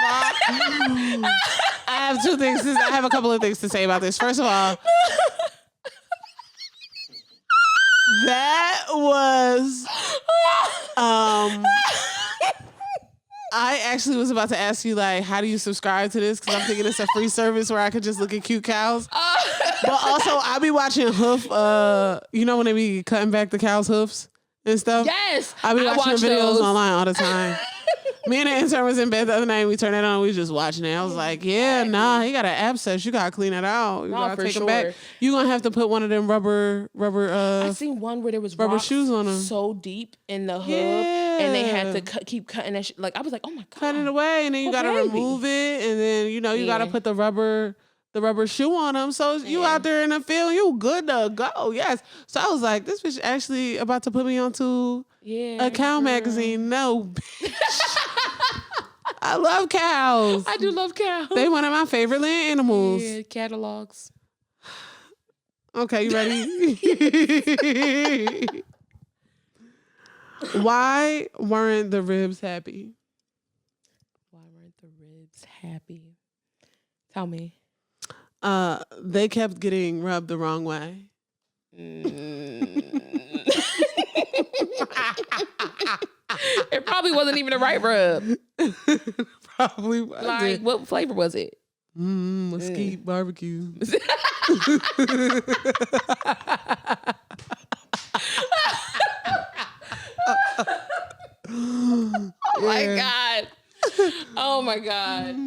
I have a couple of things to say about this. First of all, that was I actually was about to ask you, like, how do you subscribe to this? Because I'm thinking it's a free service where I could just look at cute cows. But also, I be watching hoof, when they be cutting back the cow's hoofs and stuff? Yes. I be watching videos online all the time. Me and the intern was in bed the other night and we turned it on. We was just watching it. I was like, he got an abscess. You got to clean it out. You got to take him back. You're going to have to put one of them rubber. I seen one where there was rubber shoes on them. So deep in the hoof. And they had to keep cutting that shit. Like, I was like, oh my God. Cutting it away. And then you got to remove it. And then, you got to put the rubber shoe on them. So you out there in the field, you good to go. Yes. So I was like, this bitch actually about to put me onto a cow magazine. No, bitch. I love cows. I do love cows. They one of my favorite land animals. Yeah, catalogs. Okay, you ready? Why weren't the ribs happy? Why weren't the ribs happy? Tell me. They kept getting rubbed the wrong way. It probably wasn't even the right rub. Probably Like, what flavor was it? mesquite barbecue. Oh my God. Oh my God.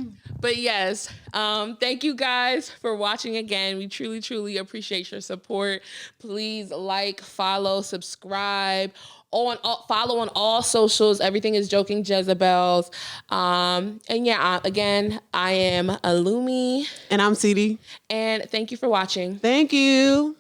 But yes, thank you guys for watching again. We truly, truly appreciate your support. Please like, follow, subscribe. Follow on all socials. Everything is Joking Jezebels. And yeah, again, I am Illumi. And I'm Ceedy. And thank you for watching. Thank you.